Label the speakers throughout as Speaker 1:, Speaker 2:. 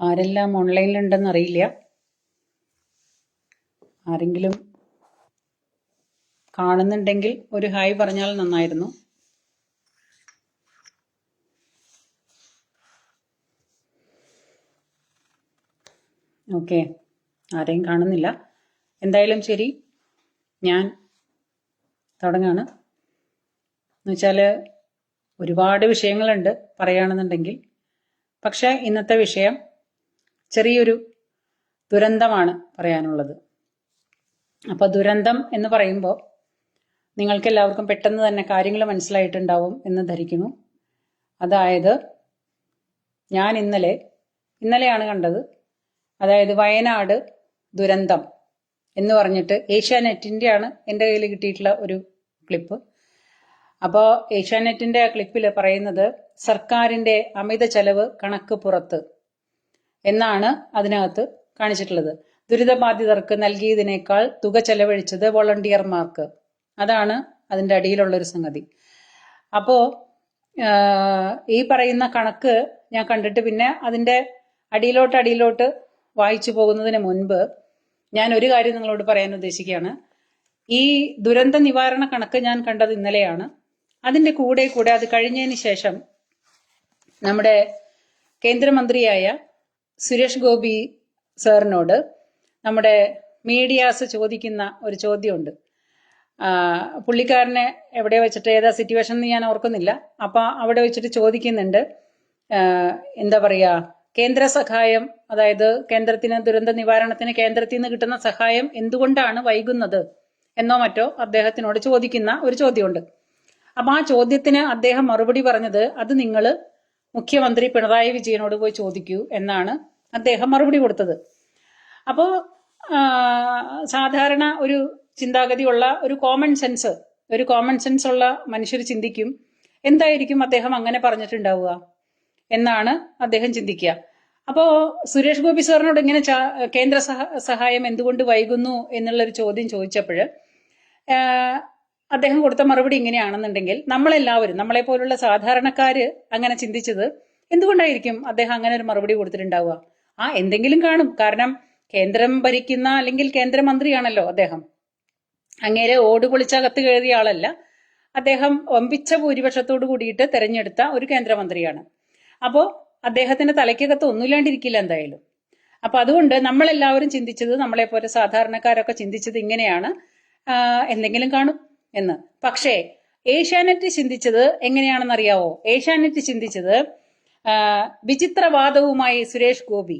Speaker 1: ആരെല്ലാം ഓൺലൈനിലുണ്ടെന്ന് അറിയില്ല. ആരെങ്കിലും കാണുന്നുണ്ടെങ്കിൽ ഒരു ഹായ് പറഞ്ഞാൽ നന്നായിരുന്നു. ഓക്കെ, ആരെയും കാണുന്നില്ല. എന്തായാലും ശരി, ഞാൻ തുടങ്ങാണ്. എന്നുവെച്ചാൽ ഒരുപാട് വിഷയങ്ങളുണ്ട് പറയുകയാണെന്നുണ്ടെങ്കിൽ. പക്ഷേ ഇന്നത്തെ വിഷയം ചെറിയൊരു ദുരന്തമാണ് പറയാനുള്ളത്. അപ്പോൾ ദുരന്തം എന്ന് പറയുമ്പോൾ നിങ്ങൾക്ക് എല്ലാവർക്കും പെട്ടെന്ന് തന്നെ കാര്യങ്ങൾ മനസ്സിലായിട്ടുണ്ടാവും എന്ന് ധരിക്കുന്നു. അതായത് ഞാൻ ഇന്നലെയാണ് കണ്ടത്. അതായത് വയനാട് ദുരന്തം എന്ന് പറഞ്ഞിട്ട് ഏഷ്യാനെറ്റിൻ്റെയാണ് എൻ്റെ കയ്യിൽ കിട്ടിയിട്ടുള്ള ഒരു ക്ലിപ്പ്. അപ്പോൾ ഏഷ്യാനെറ്റിൻ്റെ ക്ലിപ്പിൽ പറയുന്നത് സർക്കാരിൻ്റെ അമിത ചെലവ് കണക്ക് പുറത്ത് എന്നാണ് അതിനകത്ത് കാണിച്ചിട്ടുള്ളത്. ദുരിതബാധിതർക്ക് നൽകിയതിനേക്കാൾ തുക ചെലവഴിച്ചത് വോളണ്ടിയർമാർക്ക്. അതാണ് അതിൻ്റെ അടിയിലുള്ളൊരു സംഗതി. അപ്പോൾ ഈ പറയുന്ന കണക്ക് ഞാൻ കണ്ടിട്ട് പിന്നെ അതിൻ്റെ അടിയിലോട്ട് വായിച്ചു പോകുന്നതിന് മുൻപ് ഞാൻ ഒരു കാര്യം നിങ്ങളോട് പറയാൻ ഉദ്ദേശിക്കുകയാണ്. ഈ ദുരന്ത നിവാരണ കണക്ക് ഞാൻ കണ്ടത് ഇന്നലെയാണ്. അതിൻ്റെ കൂടെ അത് കഴിഞ്ഞതിന് ശേഷം നമ്മുടെ കേന്ദ്രമന്ത്രിയായ സുരേഷ് ഗോപി സാറിനോട് നമ്മുടെ മീഡിയാസ് ചോദിക്കുന്ന ഒരു ചോദ്യമുണ്ട്. പുള്ളിക്കാരനെ എവിടെ വെച്ചിട്ട്, ഏതാ സിറ്റുവേഷൻ എന്ന് ഞാൻ ഓർക്കുന്നില്ല. അപ്പം അവിടെ വെച്ചിട്ട് ചോദിക്കുന്നുണ്ട്, എന്താ പറയുക, കേന്ദ്ര സഹായം, അതായത് കേന്ദ്രത്തിന് ദുരന്ത നിവാരണത്തിന് കേന്ദ്രത്തിൽ നിന്ന് കിട്ടുന്ന സഹായം എന്തുകൊണ്ടാണ് വൈകുന്നത് എന്നോ മറ്റോ അദ്ദേഹത്തിനോട് ചോദിക്കുന്ന ഒരു ചോദ്യമുണ്ട്. അപ്പം ആ ചോദ്യത്തിന് അദ്ദേഹം മറുപടി പറഞ്ഞത്, അത് നിങ്ങൾ മുഖ്യമന്ത്രി പിണറായി വിജയനോട് പോയി ചോദിക്കൂ എന്നാണ് അദ്ദേഹം മറുപടി കൊടുത്തത്. അപ്പോൾ സാധാരണ ഒരു ചിന്താഗതിയുള്ള ഒരു കോമൺ സെൻസ് ഉള്ള മനുഷ്യർ ചിന്തിക്കും, എന്തായിരിക്കും അദ്ദേഹം അങ്ങനെ പറഞ്ഞിട്ടുണ്ടാവുക എന്നാണ് അദ്ദേഹം ചിന്തിക്കുക. അപ്പോൾ സുരേഷ് ഗോപി സാറിനോട് ഇങ്ങനെ കേന്ദ്ര സഹായം എന്തുകൊണ്ട് വൈകുന്നു എന്നുള്ളൊരു ചോദ്യം ചോദിച്ചപ്പോൾ അദ്ദേഹം കൊടുത്ത മറുപടി ഇങ്ങനെയാണെന്നുണ്ടെങ്കിൽ നമ്മളെല്ലാവരും, നമ്മളെ പോലുള്ള സാധാരണക്കാര് അങ്ങനെ ചിന്തിച്ചത് എന്തുകൊണ്ടായിരിക്കും അദ്ദേഹം അങ്ങനെ ഒരു മറുപടി കൊടുത്തിട്ടുണ്ടാവുക? എന്തെങ്കിലും കാണും. കാരണം കേന്ദ്രം ഭരിക്കുന്ന അല്ലെങ്കിൽ കേന്ദ്രമന്ത്രിയാണല്ലോ അദ്ദേഹം. അങ്ങേരെ ഓടുപൊളിച്ചകത്ത് കയറിയ ആളല്ല. അദ്ദേഹം വമ്പിച്ച ഭൂരിപക്ഷത്തോട് കൂടിയിട്ട് തെരഞ്ഞെടുത്ത ഒരു കേന്ദ്രമന്ത്രിയാണ്. അപ്പോൾ അദ്ദേഹത്തിന്റെ തലയ്ക്കകത്ത് ഒന്നുമില്ലാണ്ടിരിക്കില്ല എന്തായാലും. അപ്പൊ അതുകൊണ്ട് നമ്മളെല്ലാവരും ചിന്തിച്ചത്, നമ്മളെപ്പോലെ സാധാരണക്കാരൊക്കെ ചിന്തിച്ചത് ഇങ്ങനെയാണ്, എന്തെങ്കിലും കാണും എന്ന്. പക്ഷേ ഏഷ്യാനെറ്റ് ചിന്തിച്ചത് എങ്ങനെയാണെന്നറിയാവോ? ഏഷ്യാനെറ്റ് ചിന്തിച്ചത് വിചിത്രവാദവുമായി സുരേഷ് ഗോപി.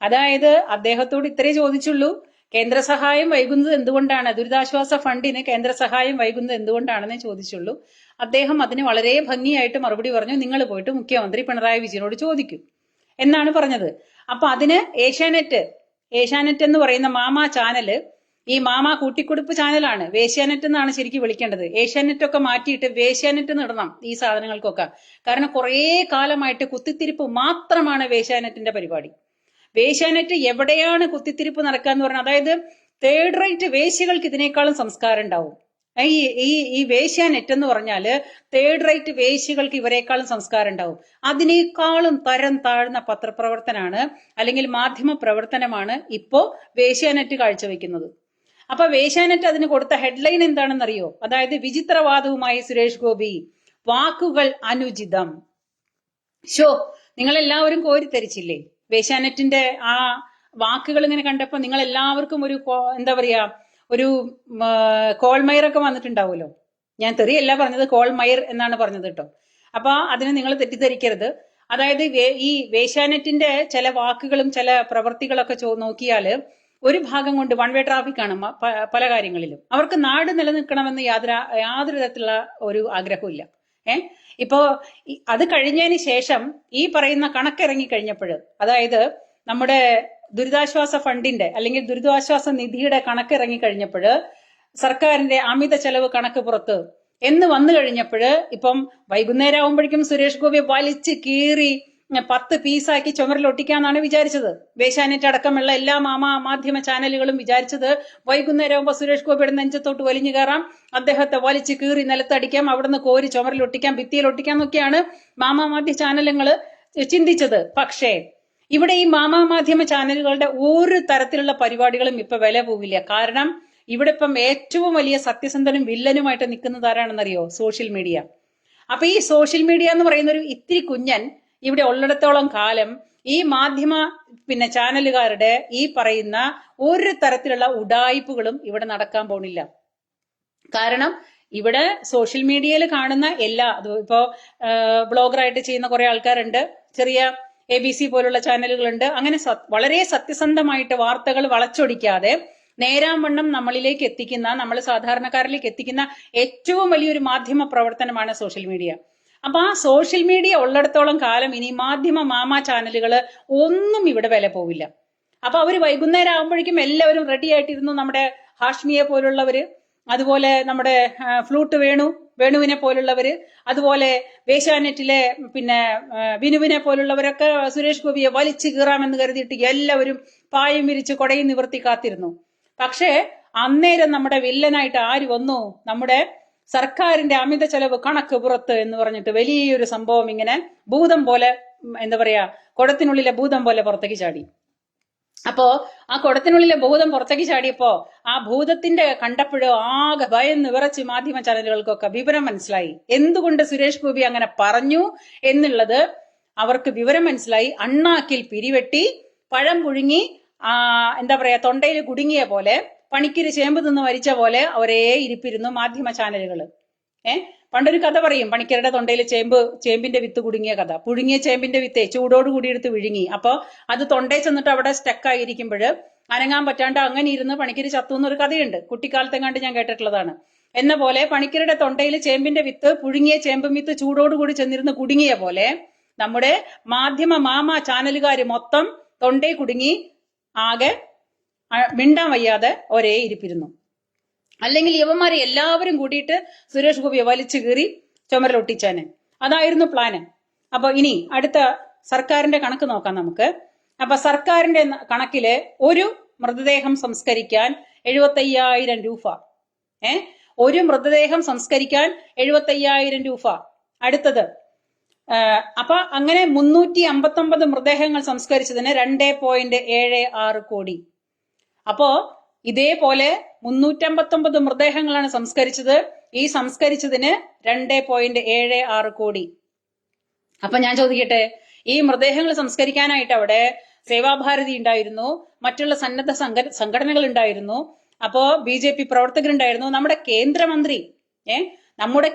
Speaker 1: അതായത് അദ്ദേഹത്തോട് ഇത്രേ ചോദിച്ചുള്ളൂ, കേന്ദ്ര സഹായം വൈകുന്നത് എന്തുകൊണ്ടാണ്, ദുരിതാശ്വാസ ഫണ്ടിന് കേന്ദ്ര സഹായം വൈകുന്നത് എന്തുകൊണ്ടാണെന്നേ ചോദിച്ചുള്ളൂ. അദ്ദേഹം അതിന് വളരെ ഭംഗിയായിട്ട് മറുപടി പറഞ്ഞു, നിങ്ങൾ പോയിട്ട് മുഖ്യമന്ത്രി പിണറായി വിജയനോട് ചോദിക്കും എന്നാണ് പറഞ്ഞത്. അപ്പൊ അതിന് ഏഷ്യാനെറ്റ് എന്ന് പറയുന്ന മാമാ ചാനല്, ഈ മാമാ കൂട്ടിക്കൊടുപ്പ് ചാനലാണ്, വേശ്യാനെറ്റ് എന്നാണ് ശരിക്കും വിളിക്കേണ്ടത്. ഏഷ്യാനെറ്റ് ഒക്കെ മാറ്റിയിട്ട് വേശ്യാനെറ്റ് ഇടണം ഈ സാധനങ്ങൾക്കൊക്കെ. കാരണം കുറേ കാലമായിട്ട് കുത്തിത്തിരിപ്പ് മാത്രമാണ് വേശ്യാനെറ്റിന്റെ പരിപാടി. വേശ്യാനെറ്റ് എവിടെയാണ് കുത്തിത്തിരിപ്പ് നടക്കാന്ന് പറഞ്ഞാൽ, അതായത് തേർഡ് റേറ്റ് വേശ്യകൾക്ക് ഇതിനേക്കാളും സംസ്കാരം ഉണ്ടാവും. ഈ വേശ്യാനെറ്റ് എന്ന് പറഞ്ഞാല് തേർഡ് റേറ്റ് വേശ്യകൾക്ക് ഇവരെക്കാളും സംസ്കാരം ഉണ്ടാവും. അതിനേക്കാളും തരം താഴ്ന്ന പത്രപ്രവർത്തനാണ് അല്ലെങ്കിൽ മാധ്യമ പ്രവർത്തനമാണ് ഇപ്പോ വേശ്യാനെറ്റ് കാഴ്ചവെക്കുന്നത്. അപ്പൊ വേശ്യാനെറ്റ് അതിന് കൊടുത്ത ഹെഡ്ലൈൻ എന്താണെന്നറിയോ? അതായത് വിചിത്രവാദവുമായി സുരേഷ് ഗോപി, വാക്കുകൾ അനുചിതം. നിങ്ങളെല്ലാവരും കോരിത്തരിച്ചില്ലേ വേശ്യാനെറ്റിന്റെ ആ വാക്കുകൾ ഇങ്ങനെ കണ്ടപ്പോ? നിങ്ങൾ എല്ലാവർക്കും ഒരു എന്താ പറയാ, ഒരു കോൾമയറൊക്കെ വന്നിട്ടുണ്ടാവുമല്ലോ. ഞാൻ തെറിയല്ല പറഞ്ഞത്, കോൾമയർ എന്നാണ് പറഞ്ഞത് കേട്ടോ. അപ്പൊ അതിനെ നിങ്ങൾ തെറ്റിദ്ധരിക്കരുത്. അതായത് ഈ വേശ്യാനെറ്റിന്റെ ചില വാക്കുകളും ചില പ്രവൃത്തികളൊക്കെ നോക്കിയാല് ഒരു ഭാഗം കൊണ്ട് വൺ വേ ട്രാഫിക് ആണ് പല കാര്യങ്ങളിലും. അവർക്ക് നാട് നിലനിൽക്കണമെന്ന് യാതൊരു തരത്തിലുള്ള ഒരു ആഗ്രഹവും ഇല്ല. ഇപ്പോ അത് കഴിഞ്ഞതിന് ശേഷം ഈ പറയുന്ന കണക്കിറങ്ങി കഴിഞ്ഞപ്പോൾ, അതായത് നമ്മുടെ ദുരിതാശ്വാസ ഫണ്ടിന്റെ അല്ലെങ്കിൽ ദുരിതാശ്വാസ നിധിയുടെ കണക്കിറങ്ങി കഴിഞ്ഞപ്പോൾ, സർക്കാരിന്റെ അമിത ചെലവ് കണക്ക് പുറത്ത് എന്ന് വന്നു കഴിഞ്ഞപ്പോൾ, ഇപ്പം വൈകുന്നേരം ആവുമ്പോഴേക്കും സുരേഷ് ഗോപി വലിച്ച് കീറി 10 പീസാക്കി ചുമരിലൊട്ടിക്കാന്നാണ് വിചാരിച്ചത്. വേശ്യാനെറ്റ് അടക്കമുള്ള എല്ലാ മാധ്യമ ചാനലുകളും വിചാരിച്ചത് വൈകുന്നേരം ആകുമ്പോൾ സുരേഷ് ഗോപിയുടെ നെഞ്ചത്തോട്ട് വലിഞ്ഞു കയറാം, അദ്ദേഹത്തെ വലിച്ചു കീറി നിലത്തടിക്കാം, അവിടുന്ന് കോരി ചുമരിലൊട്ടിക്കാം, ഭിത്തിയിലൊട്ടിക്കാം എന്നൊക്കെയാണ് മാധ്യമ ചാനലുകൾ ചിന്തിച്ചത്. പക്ഷേ ഇവിടെ ഈ മാധ്യമ ചാനലുകളുടെ ഒരു തരത്തിലുള്ള പരിപാടികളും ഇപ്പൊ വില പോവില്ല. കാരണം ഇവിടെ ഇപ്പം ഏറ്റവും വലിയ സത്യസന്ധനും വില്ലനുമായിട്ട് നിൽക്കുന്നത് ആരാണെന്നറിയോ? Social media. അപ്പൊ ഈ സോഷ്യൽ മീഡിയ എന്ന് പറയുന്ന ഒരു ഇത്തിരി കുഞ്ഞൻ ഇവിടെ ഉള്ളിടത്തോളം കാലം ഈ മാധ്യമ ചാനലുകാരുടെ ഈ പറയുന്ന ഒരു തരത്തിലുള്ള ഉഡായിപ്പുകളും ഇവിടെ നടക്കാൻ പോണില്ല. കാരണം ഇവിടെ സോഷ്യൽ മീഡിയയിൽ കാണുന്ന എല്ലാ ഇപ്പോ ബ്ലോഗറായിട്ട് ചെയ്യുന്ന കുറെ ആൾക്കാരുണ്ട്, ചെറിയ ABC പോലുള്ള ചാനലുകളുണ്ട്. അങ്ങനെ വളരെ സത്യസന്ധമായിട്ട് വാർത്തകൾ വളച്ചൊടിക്കാതെ നേരാംവണ്ണം നമ്മളിലേക്ക് എത്തിക്കുന്ന, നമ്മൾ സാധാരണക്കാരിലേക്ക് എത്തിക്കുന്ന ഏറ്റവും വലിയൊരു മാധ്യമ പ്രവർത്തനമാണ് സോഷ്യൽ മീഡിയ. അപ്പൊ ആ സോഷ്യൽ മീഡിയ ഉള്ളിടത്തോളം കാലം ഇനി മാധ്യമ ചാനലുകള് ഒന്നും ഇവിടെ വില പോവില്ല. അപ്പൊ അവര് വൈകുന്നേരം ആകുമ്പോഴേക്കും എല്ലാവരും റെഡി ആയിട്ടിരുന്നു. നമ്മുടെ ഹാഷ്മിയെ പോലുള്ളവര്, അതുപോലെ നമ്മുടെ ഫ്ലൂട്ട് വേണുവിനെ പോലുള്ളവര്, അതുപോലെ വേശ്യാനെറ്റിലെ വിനുവിനെ പോലുള്ളവരൊക്കെ സുരേഷ് ഗോപിയെ വലിച്ചു കീറാമെന്ന് കരുതിയിട്ട് എല്ലാവരും പായം വിരിച്ച് കൊടയും നിവർത്തി കാത്തിരുന്നു. പക്ഷേ അന്നേരം നമ്മുടെ വില്ലനായിട്ട് ആര് വന്നു? നമ്മുടെ സർക്കാരിന്റെ അമിത ചെലവ് കണക്ക് പുറത്ത് എന്ന് പറഞ്ഞിട്ട് വലിയൊരു സംഭവം ഇങ്ങനെ ഭൂതം പോലെ, എന്താ പറയാ, കുടത്തിനുള്ളിലെ ഭൂതം പോലെ പുറത്തേക്ക് ചാടി. അപ്പോ ആ കുടത്തിനുള്ളിലെ ഭൂതം പുറത്തേക്ക് ചാടിയപ്പോ ആ ഭൂതത്തിന്റെ കണ്ടപ്പോഴോ ആകെ ഭയന്ന് വിറച്ച് മാധ്യമ ചാനലുകൾക്കൊക്കെ വിവരം മനസ്സിലായി. എന്തുകൊണ്ട് സുരേഷ് ഗോപി അങ്ങനെ പറഞ്ഞു എന്നുള്ളത് അവർക്ക് വിവരം മനസ്സിലായി. അണ്ണാക്കിൽ പിരിവെട്ടി പഴം പുഴുങ്ങി എന്താ പറയാ, തൊണ്ടയിൽ കുടുങ്ങിയ പോലെ, പണിക്കിരി ചേമ്പ് നിന്ന് മരിച്ച പോലെ ഒരേ ഇരിപ്പിരുന്നു മാധ്യമ ചാനലുകൾ. പണ്ടൊരു കഥ പറയും, പണിക്കരുടെ തൊണ്ടയിൽ ചേമ്പിന്റെ വിത്ത് കുടുങ്ങിയ കഥ. പുഴുങ്ങിയ ചേമ്പിന്റെ വിത്തെ ചൂടോട് കൂടി എടുത്ത് വിഴുങ്ങി. അപ്പൊ അത് തൊണ്ടയിൽ ചെന്നിട്ട് അവിടെ സ്റ്റക്കായിരിക്കുമ്പോൾ അനങ്ങാൻ പറ്റാണ്ട് അങ്ങനെ ഇരുന്ന് പണിക്കര് ചത്തു എന്നൊരു കഥയുണ്ട്. കുട്ടിക്കാലത്തെങ്ങാണ്ട് ഞാൻ കേട്ടിട്ടുള്ളതാണ്. എന്ന പോലെ പണിക്കരുടെ തൊണ്ടയിൽ ചേമ്പിന്റെ വിത്ത്, പുഴുങ്ങിയ ചേമ്പും വിത്ത് ചൂടോടുകൂടി ചെന്നിരുന്ന് കുടുങ്ങിയ പോലെ നമ്മുടെ മാധ്യമ ചാനലുകാർ മൊത്തം തൊണ്ടയിൽ കുടുങ്ങി ആകെ മിണ്ടാൻ വയ്യാതെ ഒരേ ഇരിപ്പിരുന്നു. അല്ലെങ്കിൽ യുവന്മാരെ എല്ലാവരും കൂടിയിട്ട് സുരേഷ് ഗോപിയെ വലിച്ചു കീറി ചുമരിലൊട്ടിച്ചാന്. അതായിരുന്നു പ്ലാന്. അപ്പൊ ഇനി അടുത്ത സർക്കാരിന്റെ കണക്ക് നോക്കാം നമുക്ക്. അപ്പൊ സർക്കാരിന്റെ കണക്കില് ഒരു മൃതദേഹം സംസ്കരിക്കാൻ 75,000 രൂപ. ഒരു മൃതദേഹം സംസ്കരിക്കാൻ 75,000 രൂപ. അടുത്തത് അപ്പൊ അങ്ങനെ 359 മൃതദേഹങ്ങൾ സംസ്കരിച്ചതിന് 2.76 കോടി. അപ്പോ ഇതേപോലെ 359 മൃതദേഹങ്ങളാണ് സംസ്കരിച്ചത്. ഈ സംസ്കരിച്ചതിന് 2.76 കോടി. അപ്പൊ ഞാൻ ചോദിക്കട്ടെ, ഈ മൃതദേഹങ്ങൾ സംസ്കരിക്കാനായിട്ട് അവിടെ സേവാഭാരതി ഉണ്ടായിരുന്നു, മറ്റുള്ള സന്നദ്ധ സംഘടനകൾ ഉണ്ടായിരുന്നു, അപ്പോ BJP പ്രവർത്തകരുണ്ടായിരുന്നു, നമ്മുടെ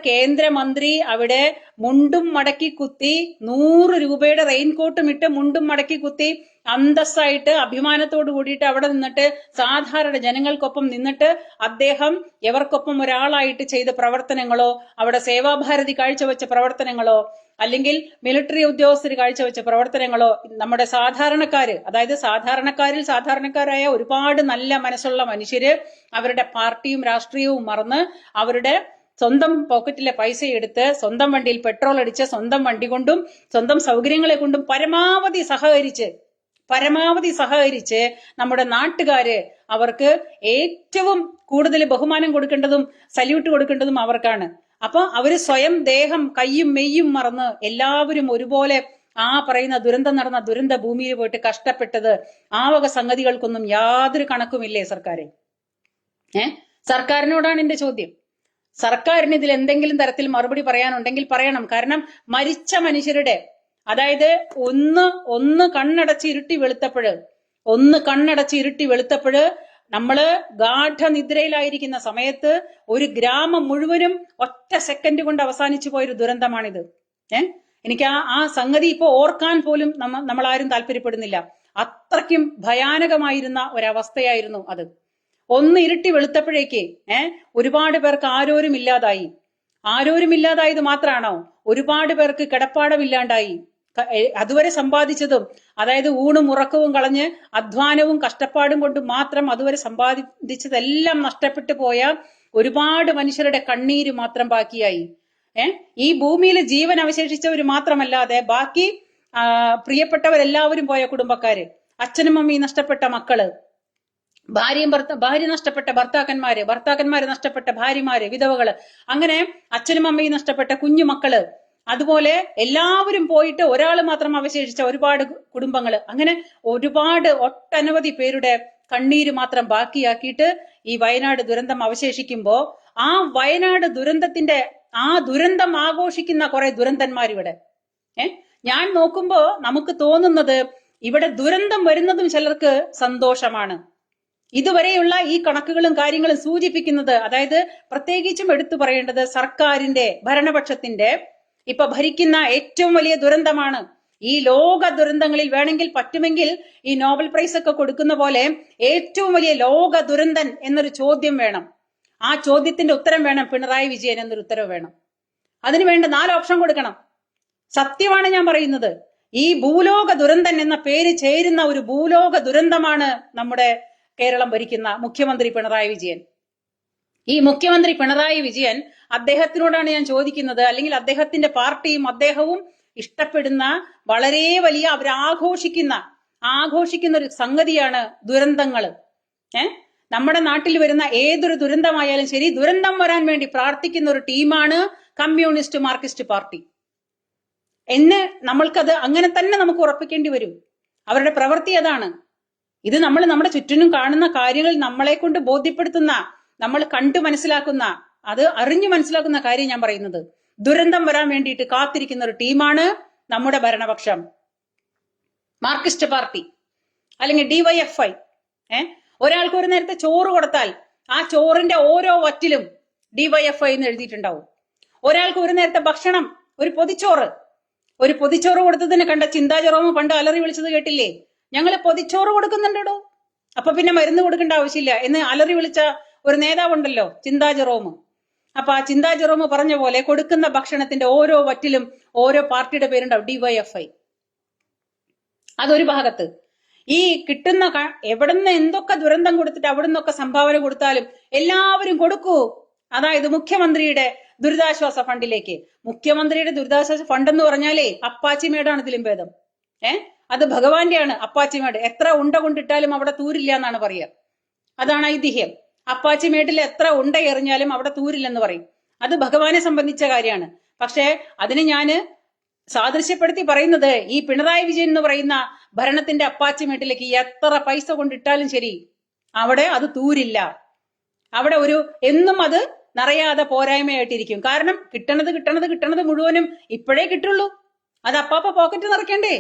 Speaker 1: കേന്ദ്രമന്ത്രി അവിടെ മുണ്ടും മടക്കി കുത്തി, 100 രൂപയുടെ റെയിൻകോട്ടും ഇട്ട് മുണ്ടും മടക്കി കുത്തി അന്തസ്സായിട്ട് അഭിമാനത്തോട് കൂടിയിട്ട് അവിടെ നിന്നിട്ട് സാധാരണ ജനങ്ങൾക്കൊപ്പം നിന്നിട്ട് അദ്ദേഹം എവർക്കൊപ്പം ഒരാളായിട്ട് ചെയ്ത പ്രവർത്തനങ്ങളോ, അവിടെ സേവാഭാരതി കാഴ്ചവെച്ച പ്രവർത്തനങ്ങളോ, അല്ലെങ്കിൽ മിലിറ്ററി ഉദ്യോഗസ്ഥർ കാഴ്ചവെച്ച പ്രവർത്തനങ്ങളോ, നമ്മുടെ സാധാരണക്കാര്, അതായത് സാധാരണക്കാരായ ഒരുപാട് നല്ല മനസ്സുള്ള മനുഷ്യര് അവരുടെ പാർട്ടിയും രാഷ്ട്രീയവും മറന്ന് അവരുടെ സ്വന്തം പോക്കറ്റിലെ പൈസ എടുത്ത് സ്വന്തം വണ്ടിയിൽ പെട്രോൾ അടിച്ച് സ്വന്തം വണ്ടി കൊണ്ടും സ്വന്തം സൗകര്യങ്ങളെ കൊണ്ടും പരമാവധി സഹകരിച്ച് നമ്മുടെ നാട്ടുകാര് അവർക്ക് ഏറ്റവും കൂടുതൽ ബഹുമാനം കൊടുക്കേണ്ടതും സല്യൂട്ട് കൊടുക്കേണ്ടതും അവർക്കാണ്. അപ്പൊ അവര് സ്വയം ദേഹം കയ്യും മെയ്യും മറന്ന് എല്ലാവരും ഒരുപോലെ ആ പറയുന്ന ദുരന്തം നടന്ന ദുരന്ത ഭൂമിയിൽ പോയിട്ട് കഷ്ടപ്പെട്ടത് ആ വക സംഗതികൾക്കൊന്നും യാതൊരു കണക്കുമില്ലേ സർക്കാരെ? സർക്കാരിനോടാണ് എന്റെ ചോദ്യം. സർക്കാരിന് ഇതിൽ എന്തെങ്കിലും തരത്തിൽ മറുപടി പറയാനുണ്ടെങ്കിൽ പറയണം. കാരണം മരിച്ച മനുഷ്യരുടെ, അതായത് ഒന്ന് കണ്ണടച്ച് ഇരുട്ടി വെളുത്തപ്പോഴ് നമ്മള് ഗാഠനിദ്രയിലായിരിക്കുന്ന സമയത്ത് ഒരു ഗ്രാമം മുഴുവനും ഒറ്റ സെക്കൻഡ് കൊണ്ട് അവസാനിച്ചു പോയൊരു ദുരന്തമാണിത്. എനിക്ക് ആ സംഗതി ഇപ്പോ ഓർക്കാൻ പോലും നമ്മളാരും താല്പര്യപ്പെടുന്നില്ല. അത്രയ്ക്കും ഭയാനകമായിരുന്ന ഒരവസ്ഥയായിരുന്നു അത്. ഒന്ന് ഇരുട്ടി വെളുത്തപ്പോഴേക്ക് ഒരുപാട് പേർക്ക് ആരോരുമില്ലാതായത് മാത്രമാണോ, ഒരുപാട് പേർക്ക് കിടപ്പാടമില്ലാണ്ടായി. അതുവരെ സമ്പാദിച്ചതും, അതായത് ഊണും ഉറക്കവും കളഞ്ഞ് അധ്വാനവും കഷ്ടപ്പാടും കൊണ്ട് മാത്രം അതുവരെ സമ്പാദിച്ചതെല്ലാം നഷ്ടപ്പെട്ടു പോയ ഒരുപാട് മനുഷ്യരുടെ കണ്ണീര് മാത്രം ബാക്കിയായി. ഈ ഭൂമിയിൽ ജീവൻ അവശേഷിച്ചവർ മാത്രമല്ലാതെ ബാക്കി പ്രിയപ്പെട്ടവരെല്ലാവരും പോയ കുടുംബക്കാര്, അച്ഛനും അമ്മയും നഷ്ടപ്പെട്ട മക്കള്, ഭാര്യ നഷ്ടപ്പെട്ട ഭർത്താക്കന്മാര് നഷ്ടപ്പെട്ട ഭാര്യമാര്, വിധവകള്, അങ്ങനെ അച്ഛനും അമ്മയും നഷ്ടപ്പെട്ട കുഞ്ഞുമക്കള്, അതുപോലെ എല്ലാവരും പോയിട്ട് ഒരാൾ മാത്രം അവശേഷിച്ച ഒരുപാട് കുടുംബങ്ങൾ, അങ്ങനെ ഒരുപാട് ഒട്ടനവധി പേരുടെ കണ്ണീര് മാത്രം ബാക്കിയാക്കിയിട്ട് ഈ വയനാട് ദുരന്തം അവശേഷിക്കുമ്പോ ആ വയനാട് ദുരന്തത്തിന്റെ ആ ദുരന്തം ആഘോഷിക്കുന്ന കുറെ ദുരന്തന്മാരിവിടെ. ഞാൻ നോക്കുമ്പോ നമുക്ക് തോന്നുന്നത് ഇവിടെ ദുരന്തം വരുന്നതും ചിലർക്ക് സന്തോഷമാണ്. ഇതുവരെയുള്ള ഈ കണക്കുകളും കാര്യങ്ങളും സൂചിപ്പിക്കുന്നത്, അതായത് പ്രത്യേകിച്ചും എടുത്തു പറയേണ്ടത് സർക്കാരിന്റെ ഭരണപക്ഷത്തിന്റെ ഇപ്പൊ ഭരിക്കുന്ന ഏറ്റവും വലിയ ദുരന്തമാണ്. ഈ ലോക ദുരന്തങ്ങളിൽ വേണമെങ്കിൽ പറ്റുമെങ്കിൽ ഈ നോബൽ പ്രൈസ് ഒക്കെ കൊടുക്കുന്ന പോലെ ഏറ്റവും വലിയ ലോക ദുരന്തൻ എന്നൊരു ചോദ്യം വേണം. ആ ചോദ്യത്തിന്റെ ഉത്തരം വേണം പിണറായി വിജയൻ എന്നൊരു ഉത്തരവ് വേണം. അതിനുവേണ്ട 4 ഓപ്ഷൻ കൊടുക്കണം. സത്യമാണ് ഞാൻ പറയുന്നത്. ഈ ഭൂലോക ദുരന്തൻ എന്ന പേര് ചേരുന്ന ഒരു ഭൂലോക ദുരന്തമാണ് നമ്മുടെ കേരളം ഭരിക്കുന്ന മുഖ്യമന്ത്രി പിണറായി വിജയൻ. ഈ മുഖ്യമന്ത്രി പിണറായി വിജയൻ, അദ്ദേഹത്തിനോടാണ് ഞാൻ ചോദിക്കുന്നത്, അല്ലെങ്കിൽ അദ്ദേഹത്തിന്റെ പാർട്ടിയും അദ്ദേഹവും ഇഷ്ടപ്പെടുന്ന വളരെ വലിയ ആഘോഷിക്കുന്ന ഒരു സംഗതിയാണ് ദുരന്തങ്ങൾ. നമ്മുടെ നാട്ടിൽ വരുന്ന ഏതൊരു ദുരന്തമായാലും ശരി, ദുരന്തം വരാൻ വേണ്ടി പ്രാർത്ഥിക്കുന്ന ഒരു ടീമാണ് കമ്മ്യൂണിസ്റ്റ് മാർക്സിസ്റ്റ് പാർട്ടി. നമ്മൾക്കത് അങ്ങനെ തന്നെ നമുക്ക് ഉറപ്പിക്കേണ്ടി വരും. അവരുടെ പ്രവൃത്തി അതാണ്. ഇത് നമ്മൾ നമ്മുടെ ചുറ്റിനും കാണുന്ന കാര്യങ്ങൾ നമ്മളെ കൊണ്ട് ബോധ്യപ്പെടുത്തുന്ന, നമ്മൾ കണ്ടു മനസ്സിലാക്കുന്ന, അത് അറിഞ്ഞു മനസ്സിലാക്കുന്ന കാര്യം ഞാൻ പറയുന്നത്. ദുരന്തം വരാൻ വേണ്ടിയിട്ട് കാത്തിരിക്കുന്ന ഒരു ടീമാണ് നമ്മുടെ ഭരണപക്ഷം, മാർക്സിസ്റ്റ് പാർട്ടി അല്ലെങ്കിൽ DYFI. ഒരാൾക്ക് ഒരു നേരത്തെ ചോറ് കൊടുത്താൽ ആ ചോറിന്റെ ഓരോ വറ്റിലും DYFI എന്ന് എഴുതിയിട്ടുണ്ടാവും. ഒരാൾക്ക് ഒരു നേരത്തെ ഭക്ഷണം, ഒരു പൊതിച്ചോറ് കൊടുത്തതിന് കണ്ട ചിന്താ ജെറോം പണ്ട് അലറി വിളിച്ചത് കേട്ടില്ലേ? ഞങ്ങള് പൊതിച്ചോറ് കൊടുക്കുന്നുണ്ടോ, അപ്പൊ പിന്നെ മരുന്ന് കൊടുക്കേണ്ട ആവശ്യമില്ല എന്ന് അലറി വിളിച്ച ഒരു നേതാവുണ്ടല്ലോ, ചിന്താ ജെറോം. അപ്പൊ ആ ചിന്താ ജെറോം പറഞ്ഞ പോലെ കൊടുക്കുന്ന ഭക്ഷണത്തിന്റെ ഓരോ വറ്റിലും ഓരോ പാർട്ടിയുടെ പേരുണ്ടാവും, DYFI. അതൊരു ഭാഗത്ത്. ഈ കിട്ടുന്ന എവിടുന്ന് എന്തൊക്കെ ദുരന്തം കൊടുത്തിട്ട് അവിടുന്നൊക്കെ സംഭാവന കൊടുത്താലും എല്ലാവരും കൊടുക്കൂ, അതായത് മുഖ്യമന്ത്രിയുടെ ദുരിതാശ്വാസ ഫണ്ടിലേക്ക്. മുഖ്യമന്ത്രിയുടെ ദുരിതാശ്വാസ ഫണ്ട് എന്ന് പറഞ്ഞാലേ അപ്പാച്ചിമേടാണ് ഇതിലും ഭേദം. അത് ഭഗവാന്റെയാണ് അപ്പാച്ചിമേട്. എത്ര ഉണ്ട കൊണ്ടിട്ടാലും അവിടെ തൂരില്ല എന്നാണ് പറയുക. അതാണ് ഐതിഹ്യം. അപ്പാച്ചിമേട്ടിൽ എത്ര ഉണ്ട എറിഞ്ഞാലും അവിടെ തൂരില്ലെന്ന് പറയും. അത് ഭഗവാനെ സംബന്ധിച്ച കാര്യമാണ്. പക്ഷെ അതിന് ഞാന് സാദൃശ്യപ്പെടുത്തി പറയുന്നത്, ഈ പിണറായി വിജയൻ എന്ന് പറയുന്ന ഭരണത്തിന്റെ അപ്പാച്ചിമേട്ടിലേക്ക് എത്ര പൈസ കൊണ്ടിട്ടാലും ശരി, അവിടെ അത് തൂരില്ല. അവിടെ എന്നും അത് നിറയാതെ പോരായ്മയായിട്ടിരിക്കും. കാരണം കിട്ടണത് മുഴുവനും ഇപ്പോഴേ കിട്ടുള്ളൂ. അത് അപ്പാപ്പ പോക്കറ്റ് നിറയ്ക്കണ്ടേ?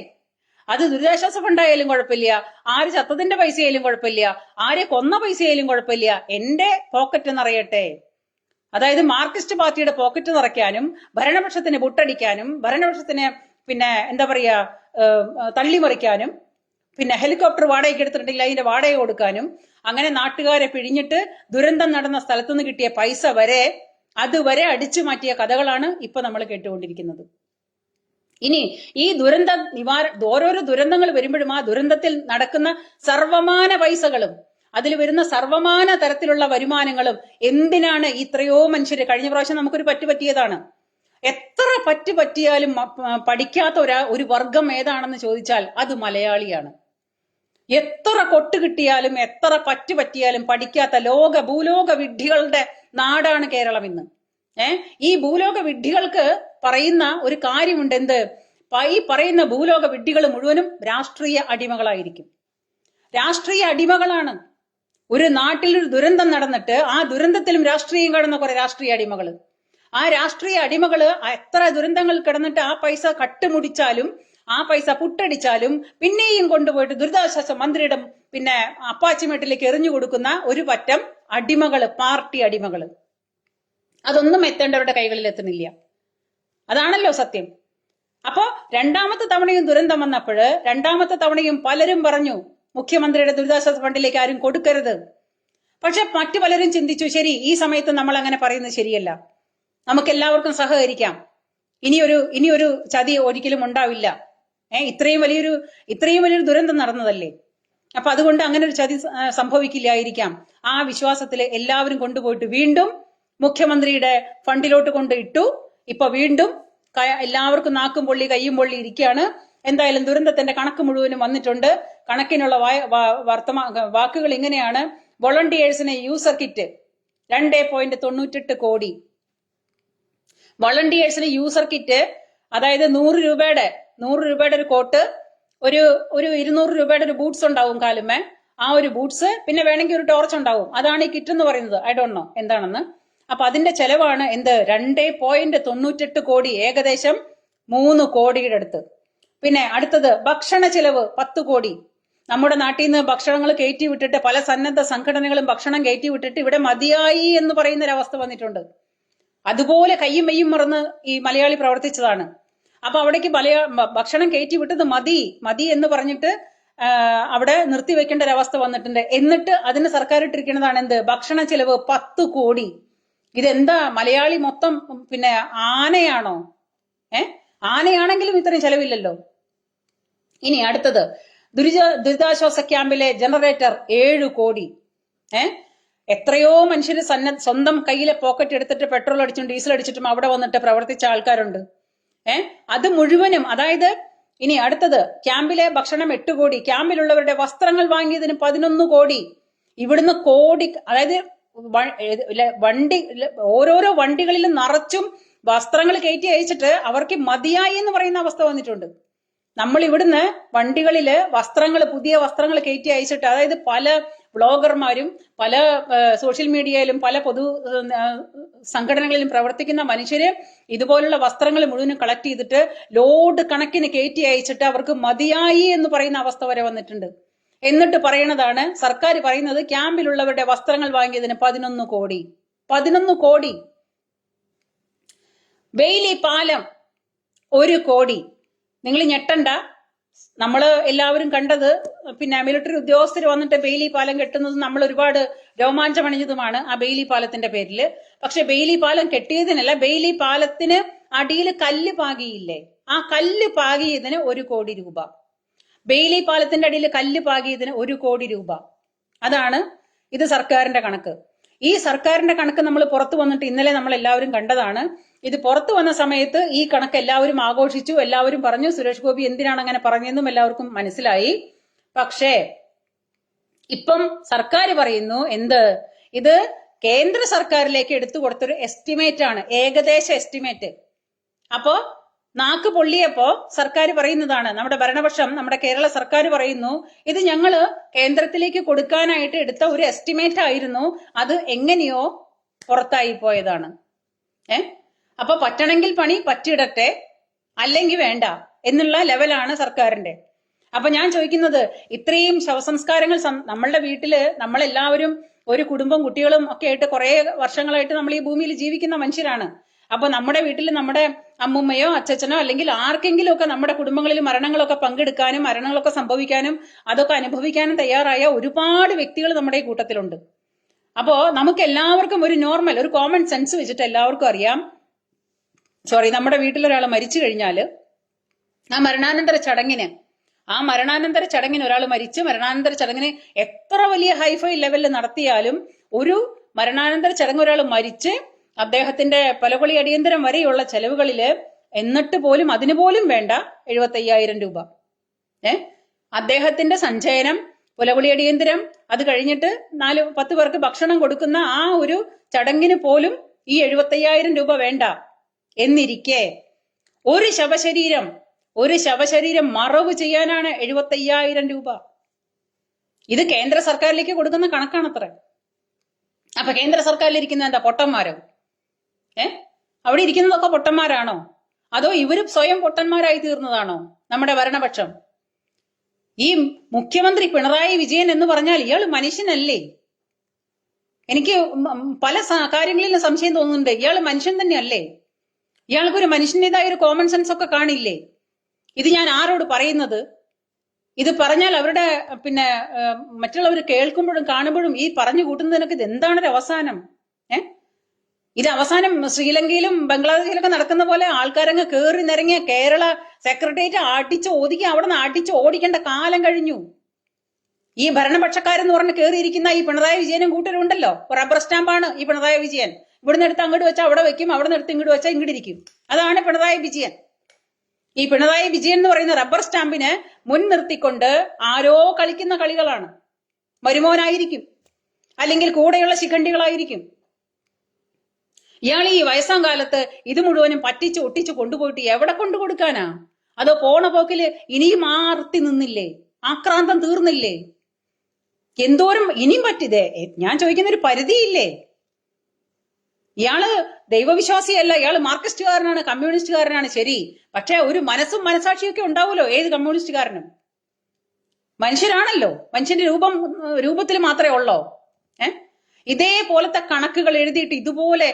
Speaker 1: അത് ദുരിതാശ്വാസ ഫണ്ടായാലും കുഴപ്പമില്ല, ആര് ചത്തതിന്റെ പൈസയായാലും കുഴപ്പമില്ല, ആരെ കൊന്ന പൈസയായാലും കുഴപ്പമില്ല, എന്റെ പോക്കറ്റ് നിറയട്ടെ. അതായത് മാർക്സിസ്റ്റ് പാർട്ടിയുടെ പോക്കറ്റ് നിറയ്ക്കാനും ഭരണപക്ഷത്തിന് പുട്ടടിക്കാനും ഭരണപക്ഷത്തിന് എന്താ പറയാ തള്ളിമറിക്കാനും ഹെലികോപ്റ്റർ വാടകയ്ക്ക് എടുത്തിട്ടുണ്ടെങ്കിൽ അതിന്റെ വാടക കൊടുക്കാനും അങ്ങനെ നാട്ടുകാരെ പിഴിഞ്ഞിട്ട് ദുരന്തം നടന്ന സ്ഥലത്തുനിന്ന് കിട്ടിയ പൈസ വരെ അതുവരെ അടിച്ചു മാറ്റിയ കഥകളാണ് ഇപ്പൊ നമ്മൾ കേട്ടുകൊണ്ടിരിക്കുന്നത്. ഇനി ഈ ഓരോരോ ദുരന്തങ്ങൾ വരുമ്പോഴും ആ ദുരന്തത്തിൽ നടക്കുന്ന സർവമാന പൈസകളും അതിൽ വരുന്ന സർവമാന തരത്തിലുള്ള വരുമാനങ്ങളും എന്തിനാണ് ഇത്രയോ മനുഷ്യര്? കഴിഞ്ഞ പ്രാവശ്യം നമുക്കൊരു പറ്റിയതാണ്. എത്ര പറ്റിയാലും പഠിക്കാത്ത ഒരു വർഗം ഏതാണെന്ന് ചോദിച്ചാൽ അത് മലയാളിയാണ്. എത്ര കൊട്ട് കിട്ടിയാലും എത്ര പറ്റിയാലും പഠിക്കാത്ത ഭൂലോക വിഡ്ഢികളുടെ നാടാണ് കേരളം ഇന്ന്. ഈ ഭൂലോക വിഡ്ഢികൾക്ക് പറയുന്ന ഒരു കാര്യമുണ്ട്. ഈ പറയുന്ന ഭൂലോക വിഡ്ഢികൾ മുഴുവനും രാഷ്ട്രീയ അടിമകളായിരിക്കും. രാഷ്ട്രീയ അടിമകളാണ്. ഒരു നാട്ടിൽ ഒരു ദുരന്തം നടന്നിട്ട് ആ ദുരന്തത്തിലും രാഷ്ട്രീയം കാണുന്ന കുറെ രാഷ്ട്രീയ അടിമകള്. ആ രാഷ്ട്രീയ അടിമകള് എത്ര ദുരന്തങ്ങൾ കിടന്നിട്ട് ആ പൈസ കട്ടുമുടിച്ചാലും ആ പൈസ പുട്ടടിച്ചാലും പിന്നെയും കൊണ്ടുപോയിട്ട് ദുരിതാശ്വാസ മന്ത്രിയുടെ അപ്പാച്ചിമേട്ടിലേക്ക് എറിഞ്ഞു കൊടുക്കുന്ന ഒരു പറ്റം അടിമകള്, പാർട്ടി അടിമകള്. അതൊന്നും എത്തേണ്ടവരുടെ കൈകളിൽ എത്തുന്നില്ല. അതാണല്ലോ സത്യം. അപ്പോ രണ്ടാമത്തെ തവണയും ദുരന്തം വന്നപ്പോഴ് രണ്ടാമത്തെ തവണയും പലരും പറഞ്ഞു മുഖ്യമന്ത്രിയുടെ ദുരിതാശ്വാസ ഫണ്ടിലേക്ക് ആരും കൊടുക്കരുത്. പക്ഷെ മറ്റു പലരും ചിന്തിച്ചു, ശരി, ഈ സമയത്ത് നമ്മൾ അങ്ങനെ പറയുന്നത് ശരിയല്ല, നമുക്ക് എല്ലാവർക്കും സഹകരിക്കാം, ഇനിയൊരു ചതി ഒരിക്കലും ഉണ്ടാവില്ല, ഇത്രയും വലിയൊരു ദുരന്തം നടന്നതല്ലേ, അപ്പൊ അതുകൊണ്ട് അങ്ങനെ ഒരു ചതി സംഭവിക്കില്ലായിരിക്കാം. ആ വിശ്വാസത്തില് എല്ലാവരും കൊണ്ടുപോയിട്ട് വീണ്ടും മുഖ്യമന്ത്രിയുടെ ഫണ്ടിലോട്ട് കൊണ്ട് ഇട്ടു. ഇപ്പൊ വീണ്ടും എല്ലാവർക്കും നാക്കും പൊള്ളി കയ്യും പൊള്ളി ഇരിക്കുകയാണ്. എന്തായാലും ദുരന്തത്തിന്റെ കണക്ക് മുഴുവനും വന്നിട്ടുണ്ട്. കണക്കിനുള്ള വാക്കുകൾ ഇങ്ങനെയാണ്: വോളണ്ടിയേഴ്സിന് യൂസർ കിറ്റ് 2.98 കോടി. വോളണ്ടിയേഴ്സിന് യൂസർ കിറ്റ് അതായത് 100 രൂപയുടെ ഒരു കോട്ട്, ഒരു 200 രൂപയുടെ ഒരു ബൂട്ട്സ് ഉണ്ടാവും കാലുമേ, ആ ഒരു ബൂട്ട്സ്, പിന്നെ വേണമെങ്കിൽ ഒരു ടോർച്ച് ഉണ്ടാവും. അതാണ് ഈ കിറ്റ് എന്ന് പറയുന്നത്. ഐ ഡോണ്ട് നോ എന്താണെന്ന്. അപ്പൊ അതിന്റെ ചെലവാണ് എന്ത്? 2.98 കോടി, ഏകദേശം 3 കോടിയുടെ അടുത്ത്. പിന്നെ അടുത്തത് ഭക്ഷണ ചെലവ് 10 കോടി. നമ്മുടെ നാട്ടിൽ നിന്ന് ഭക്ഷണങ്ങൾ കയറ്റി വിട്ടിട്ട്, പല സന്നദ്ധ സംഘടനകളും ഭക്ഷണം കയറ്റി വിട്ടിട്ട് ഇവിടെ മതിയായി എന്ന് പറയുന്ന ഒരവസ്ഥ വന്നിട്ടുണ്ട്. അതുപോലെ കയ്യും മെയ്യും മറന്ന് ഈ മലയാളി പ്രവർത്തിച്ചതാണ്. അപ്പൊ അവിടേക്ക് ഭക്ഷണം കയറ്റി വിട്ടത് മതി എന്ന് പറഞ്ഞിട്ട് അവിടെ നിർത്തിവെക്കേണ്ട ഒരവസ്ഥ വന്നിട്ടുണ്ട്. എന്നിട്ട് അതിന് സർക്കാർ ഇട്ടിരിക്കുന്നതാണ് എന്ത്? ഭക്ഷണ ചെലവ് 10 കോടി. ഇതെന്താ മലയാളി മൊത്തം പിന്നെ ആനയാണോ? ആനയാണെങ്കിലും ഇത്രയും ചെലവില്ലല്ലോ. ഇനി അടുത്തത് ദുരിതാശ്വാസ ക്യാമ്പിലെ ജനറേറ്റർ 7 കോടി. എത്രയോ മനുഷ്യര് സ്വന്തം കയ്യിലെ പോക്കറ്റ് എടുത്തിട്ട് പെട്രോൾ അടിച്ചും ഡീസൽ അടിച്ചിട്ടും അവിടെ വന്നിട്ട് പ്രവർത്തിച്ച ആൾക്കാരുണ്ട്. അത് മുഴുവനും, അതായത് ഇനി അടുത്തത് ക്യാമ്പിലെ ഭക്ഷണം 8 കോടി, ക്യാമ്പിലുള്ളവരുടെ വസ്ത്രങ്ങൾ വാങ്ങിയതിന് 11 കോടി. ഇവിടുന്ന് കോടി, അതായത് ഓരോരോ വണ്ടികളിലും നിറച്ചും വസ്ത്രങ്ങൾ കയറ്റി അയച്ചിട്ട് അവർക്ക് മതിയായി എന്ന് പറയുന്ന അവസ്ഥ വന്നിട്ടുണ്ട്. നമ്മൾ ഇവിടുന്ന് വണ്ടികളില് പുതിയ വസ്ത്രങ്ങൾ കയറ്റി അയച്ചിട്ട്, അതായത് പല വ്ളോഗർമാരും പല സോഷ്യൽ മീഡിയയിലും പല പൊതു സംഘടനകളിലും പ്രവർത്തിക്കുന്ന മനുഷ്യര് ഇതുപോലുള്ള വസ്ത്രങ്ങൾ മുഴുവനും കളക്ട് ചെയ്തിട്ട് ലോഡ് കണക്കിന് കയറ്റി അയച്ചിട്ട് അവർക്ക് മതിയായി എന്ന് പറയുന്ന അവസ്ഥ വരെ വന്നിട്ടുണ്ട്. എന്നിട്ട് പറയണതാണ്, സർക്കാർ പറയുന്നത് ക്യാമ്പിലുള്ളവരുടെ വസ്ത്രങ്ങൾ വാങ്ങിയതിന് 11 കോടി. 11 കോടി. ബെയിലി പാലം 1 കോടി. നിങ്ങൾ ഞെട്ടണ്ട, നമ്മള് എല്ലാവരും കണ്ടത് പിന്നെ മിലിറ്ററി ഉദ്യോഗസ്ഥർ വന്നിട്ട് ബെയിലി പാലം കെട്ടുന്നത് നമ്മൾ ഒരുപാട് രോമാഞ്ചമണിഞ്ഞതുമാണ് ആ ബെയിലി പാലത്തിന്റെ പേരില്. പക്ഷെ ബെയിലി പാലം കെട്ടിയതിനല്ല, ബെയിലി പാലത്തിന് അടിയിൽ കല്ല് പാകിയില്ലേ, ആ കല്ല് പാകിയതിന് 1 കോടി രൂപ. ബെയിലി പാലത്തിന്റെ അടിയിൽ കല്ല് പാകിയതിന് 1 കോടി രൂപ. അതാണ് ഇത് സർക്കാരിന്റെ കണക്ക്. ഈ സർക്കാരിന്റെ കണക്ക് നമ്മൾ പുറത്തു വന്നിട്ട് ഇന്നലെ നമ്മൾ എല്ലാവരും കണ്ടതാണ്. ഇത് പുറത്തു വന്ന സമയത്ത് ഈ കണക്ക് എല്ലാവരും ആഘോഷിച്ചു, എല്ലാവരും പറഞ്ഞു സുരേഷ് ഗോപി എന്തിനാണ് അങ്ങനെ പറഞ്ഞതെന്നും എല്ലാവർക്കും മനസ്സിലായി. പക്ഷേ ഇപ്പം സർക്കാർ പറയുന്നു എന്ത്? ഇത് കേന്ദ്ര സർക്കാരിലേക്ക് എടുത്തു കൊടുത്തൊരു എസ്റ്റിമേറ്റ് ആണ്, ഏകദേശ എസ്റ്റിമേറ്റ്. അപ്പോ നാക്ക് പൊള്ളിയപ്പോ സർക്കാർ പറയുന്നതാണ്, നമ്മുടെ ഭരണപക്ഷം, നമ്മുടെ കേരള സർക്കാർ പറയുന്നു ഇത് ഞങ്ങള് കേന്ദ്രത്തിലേക്ക് കൊടുക്കാനായിട്ട് എടുത്ത ഒരു എസ്റ്റിമേറ്റ് ആയിരുന്നു, അത് എങ്ങനെയോ പുറത്തായി പോയതാണ്. അപ്പൊ പറ്റണമെങ്കിൽ പണി പറ്റിയിടട്ടെ, അല്ലെങ്കിൽ വേണ്ട എന്നുള്ള ലെവലാണ് സർക്കാരിന്റെ. അപ്പൊ ഞാൻ ചോദിക്കുന്നത്, ഇത്രയും ശവസംസ്കാരങ്ങൾ നമ്മളുടെ വീട്ടില് നമ്മളെല്ലാവരും ഒരു കുടുംബം കുട്ടികളും ഒക്കെ ആയിട്ട് കുറെ വർഷങ്ങളായിട്ട് നമ്മൾ ഈ ഭൂമിയിൽ ജീവിക്കുന്ന മനുഷ്യരാണ്. അപ്പൊ നമ്മുടെ വീട്ടിൽ നമ്മുടെ അമ്മുമ്മയോ അച്ഛനോ അല്ലെങ്കിൽ ആർക്കെങ്കിലും ഒക്കെ നമ്മുടെ കുടുംബങ്ങളിൽ മരണങ്ങളൊക്കെ പങ്കെടുക്കാനും മരണങ്ങളൊക്കെ സംഭവിക്കാനും അതൊക്കെ അനുഭവിക്കാനും തയ്യാറായ ഒരുപാട് വ്യക്തികൾ നമ്മുടെ ഈ കൂട്ടത്തിലുണ്ട്. അപ്പോ നമുക്ക് എല്ലാവർക്കും ഒരു നോർമൽ, ഒരു കോമൺ സെൻസ് വെച്ചിട്ട് എല്ലാവർക്കും അറിയാം, നമ്മുടെ വീട്ടിലൊരാൾ മരിച്ചു കഴിഞ്ഞാല് ആ മരണാനന്തര ചടങ്ങിന് ഒരാൾ മരിച്ച് മരണാനന്തര ചടങ്ങിന് എത്ര വലിയ ഹൈഫൈ ലെവലിൽ നടത്തിയാലും ഒരു മരണാനന്തര ചടങ്ങ് ഒരാൾ മരിച്ച് അദ്ദേഹത്തിന്റെ പലകൊളി അടിയന്തരം വരെയുള്ള ചെലവുകളില് എന്നിട്ട് പോലും അതിനു പോലും വേണ്ട 75,000 രൂപ. അദ്ദേഹത്തിന്റെ സഞ്ചയനം, പുലകുളി അടിയന്തരം, അത് കഴിഞ്ഞിട്ട് 4-10 പേർക്ക് ഭക്ഷണം കൊടുക്കുന്ന ആ ഒരു ചടങ്ങിന് പോലും ഈ 75,000 രൂപ വേണ്ട എന്നിരിക്കെ ഒരു ശവശരീരം മറവ് ചെയ്യാനാണ് 75,000 രൂപ. ഇത് കേന്ദ്ര സർക്കാരിലേക്ക് കൊടുക്കുന്ന കണക്കാണത്രേ. അപ്പൊ കേന്ദ്ര സർക്കാരിൽ ഇരിക്കുന്ന എന്താ, പൊട്ടന്മാരോ? അവിടെ ഇരിക്കുന്നതൊക്കെ പൊട്ടന്മാരാണോ? അതോ ഇവര് സ്വയം പൊട്ടന്മാരായി തീർന്നതാണോ നമ്മുടെ ഭരണപക്ഷം? ഈ മുഖ്യമന്ത്രി പിണറായി വിജയൻ എന്ന് പറഞ്ഞാൽ ഇയാൾ മനുഷ്യനല്ലേ? എനിക്ക് പല കാര്യങ്ങളിലും സംശയം തോന്നുന്നുണ്ട്. ഇയാൾ മനുഷ്യൻ തന്നെയല്ലേ? ഇയാൾക്കൊരു മനുഷ്യൻ്റെതായ ഒരു കോമൺ സെൻസ് ഒക്കെ കാണില്ലേ? ഇത് ഞാൻ ആരോട് പറയുന്നത്? ഇത് പറഞ്ഞാൽ അവരുടെ പിന്നെ മറ്റുള്ളവർ കേൾക്കുമ്പോഴും കാണുമ്പോഴും ഈ പറഞ്ഞു കൂട്ടുന്നതിനൊക്കെ ഇത് എന്താണ് അവസാനം? ഇത് അവസാനം ശ്രീലങ്കയിലും ബംഗ്ലാദേശിലൊക്കെ നടക്കുന്ന പോലെ ആൾക്കാരങ്ങ് കയറി നിറങ്ങിയ കേരള സെക്രട്ടേറിയറ്റ് അടിച്ച് ഒതുക്കി അവിടെ നിന്ന് അടിച്ച് ഓടിക്കേണ്ട കാലം കഴിഞ്ഞു. ഈ ഭരണപക്ഷക്കാരെന്ന് പറഞ്ഞ് കയറിയിരിക്കുന്ന ഈ പിണറായി വിജയനും കൂട്ടരും ഉണ്ടല്ലോ, റബ്ബർ സ്റ്റാമ്പാണ് ഈ പിണറായി വിജയൻ. ഇവിടുന്ന് എടുത്ത് അങ്ങോട്ട് വെച്ചാൽ അവിടെ വെക്കും, അവിടെ നിന്ന് എടുത്ത് ഇങ്ങോട്ട് വെച്ചാൽ ഇങ്ങോട്ട് ഇരിക്കും. അതാണ് പിണറായി വിജയൻ. ഈ പിണറായി വിജയൻ എന്ന് പറയുന്ന റബ്ബർ സ്റ്റാമ്പിനെ മുൻനിർത്തിക്കൊണ്ട് ആരോ കളിക്കുന്ന കളികളാണ്. മരുമോനായിരിക്കും, അല്ലെങ്കിൽ കൂടെയുള്ള ശിഖണ്ഡികളായിരിക്കും. ഇയാൾ ഈ വയസ്സാം കാലത്ത് ഇത് മുഴുവനും പറ്റിച്ച് ഒട്ടിച്ച് കൊണ്ടുപോയിട്ട് എവിടെ കൊണ്ടു കൊടുക്കാനാ? അതോ പോണ പോക്കില് ഇനിയും ആർത്തി നിന്നില്ലേ? ആക്രാന്തം തീർന്നില്ലേ? എന്തോരം ഇനിയും പറ്റിതേ? ഞാൻ ചോദിക്കുന്ന ഒരു പരിധിയില്ലേ? ഇയാള് ദൈവവിശ്വാസിയല്ല, ഇയാള് മാർക്സിസ്റ്റുകാരനാണ്, കമ്മ്യൂണിസ്റ്റുകാരനാണ്, ശരി. പക്ഷെ ഒരു മനസ്സും മനസാക്ഷിയൊക്കെ ഉണ്ടാവുമല്ലോ ഏത് കമ്മ്യൂണിസ്റ്റുകാരനും. മനുഷ്യരാണല്ലോ, മനുഷ്യന്റെ രൂപത്തിൽ മാത്രമേ ഉള്ളോ? ഇതേപോലത്തെ കണക്കുകൾ എഴുതിയിട്ട് ഇതുപോലെ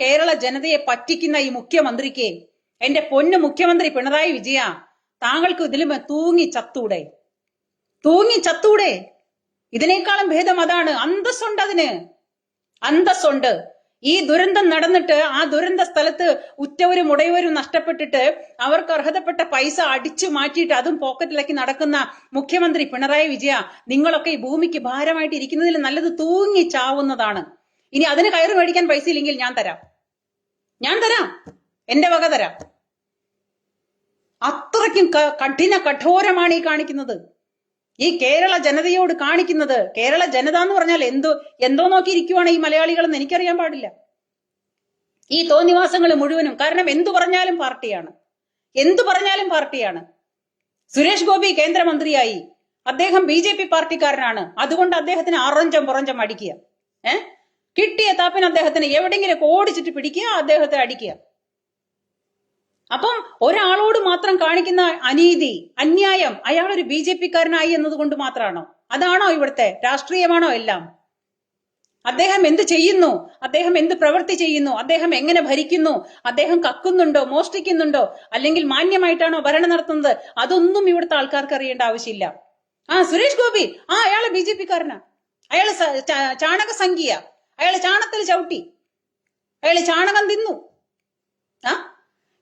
Speaker 1: കേരള ജനതയെ പറ്റിക്കുന്ന ഈ മുഖ്യമന്ത്രിക്ക്, എന്റെ പൊന്നു മുഖ്യമന്ത്രി പിണറായി വിജയ, താങ്കൾക്ക് ഇതിലും തൂങ്ങി ചത്തൂടെ? ഇതിനേക്കാളും ഭേദം അതാണ്. അന്തസ്സുണ്ട്, അതിന് അന്തസ്സുണ്ട്. ഈ ദുരന്തം നടന്നിട്ട് ആ ദുരന്ത സ്ഥലത്ത് ഉറ്റവരും ഉടയവരും നഷ്ടപ്പെട്ടിട്ട് അവർക്ക് അർഹതപ്പെട്ട പൈസ അടിച്ചു മാറ്റിയിട്ട് അതും പോക്കറ്റിലേക്ക് നടക്കുന്ന മുഖ്യമന്ത്രി പിണറായി വിജയ, നിങ്ങളൊക്കെ ഈ ഭൂമിക്ക് ഭാരമായിട്ട് ഇരിക്കുന്നതിൽ നല്ലത് തൂങ്ങി ചാവുന്നതാണ്. ഇനി അതിന് കയറ് മേടിക്കാൻ പൈസ ഇല്ലെങ്കിൽ ഞാൻ തരാം, എന്റെ വക തരാം. അത്രയ്ക്കും കഠോരമാണ് ഈ കാണിക്കുന്നത്, ഈ കേരള ജനതയോട് കാണിക്കുന്നത്. കേരള ജനത എന്ന് പറഞ്ഞാൽ എന്തോ നോക്കിയിരിക്കുവാണ് ഈ മലയാളികൾ എന്ന് എനിക്കറിയാൻ പാടില്ല. ഈ തോന്നിവാസങ്ങൾ മുഴുവനും. കാരണം എന്തു പറഞ്ഞാലും പാർട്ടിയാണ്. സുരേഷ് ഗോപി കേന്ദ്രമന്ത്രിയായി, അദ്ദേഹം BJP പാർട്ടിക്കാരനാണ്. അതുകൊണ്ട് അദ്ദേഹത്തിന് പുറഞ്ചം അടിക്കുക. കിട്ടിയ താപ്പിന് അദ്ദേഹത്തിന് എവിടെയെങ്കിലും ഓടിച്ചിട്ട് പിടിക്കുക, അദ്ദേഹത്തെ അടിക്കുക. അപ്പം ഒരാളോട് മാത്രം കാണിക്കുന്ന അന്യായം അയാൾ ഒരു BJP-കാരനായി എന്നതുകൊണ്ട് മാത്രമാണോ? അതാണോ ഇവിടുത്തെ രാഷ്ട്രീയമാണോ എല്ലാം? അദ്ദേഹം എന്ത് ചെയ്യുന്നു, അദ്ദേഹം എന്ത് പ്രവൃത്തി ചെയ്യുന്നു, അദ്ദേഹം എങ്ങനെ ഭരിക്കുന്നു, അദ്ദേഹം കക്കുന്നുണ്ടോ, മോഷ്ടിക്കുന്നുണ്ടോ, അല്ലെങ്കിൽ മാന്യമായിട്ടാണോ ഭരണം നടത്തുന്നത്, അതൊന്നും ഇവിടുത്തെ ആൾക്കാർക്ക് അറിയേണ്ട ആവശ്യമില്ല. സുരേഷ് ഗോപി അയാള് BJP-കാരനാ, അയാള് ചാണക സംഖ്യ, അയാള് ചാണത്തിൽ ചവിട്ടി, അയാള് ചാണകം തിന്നു.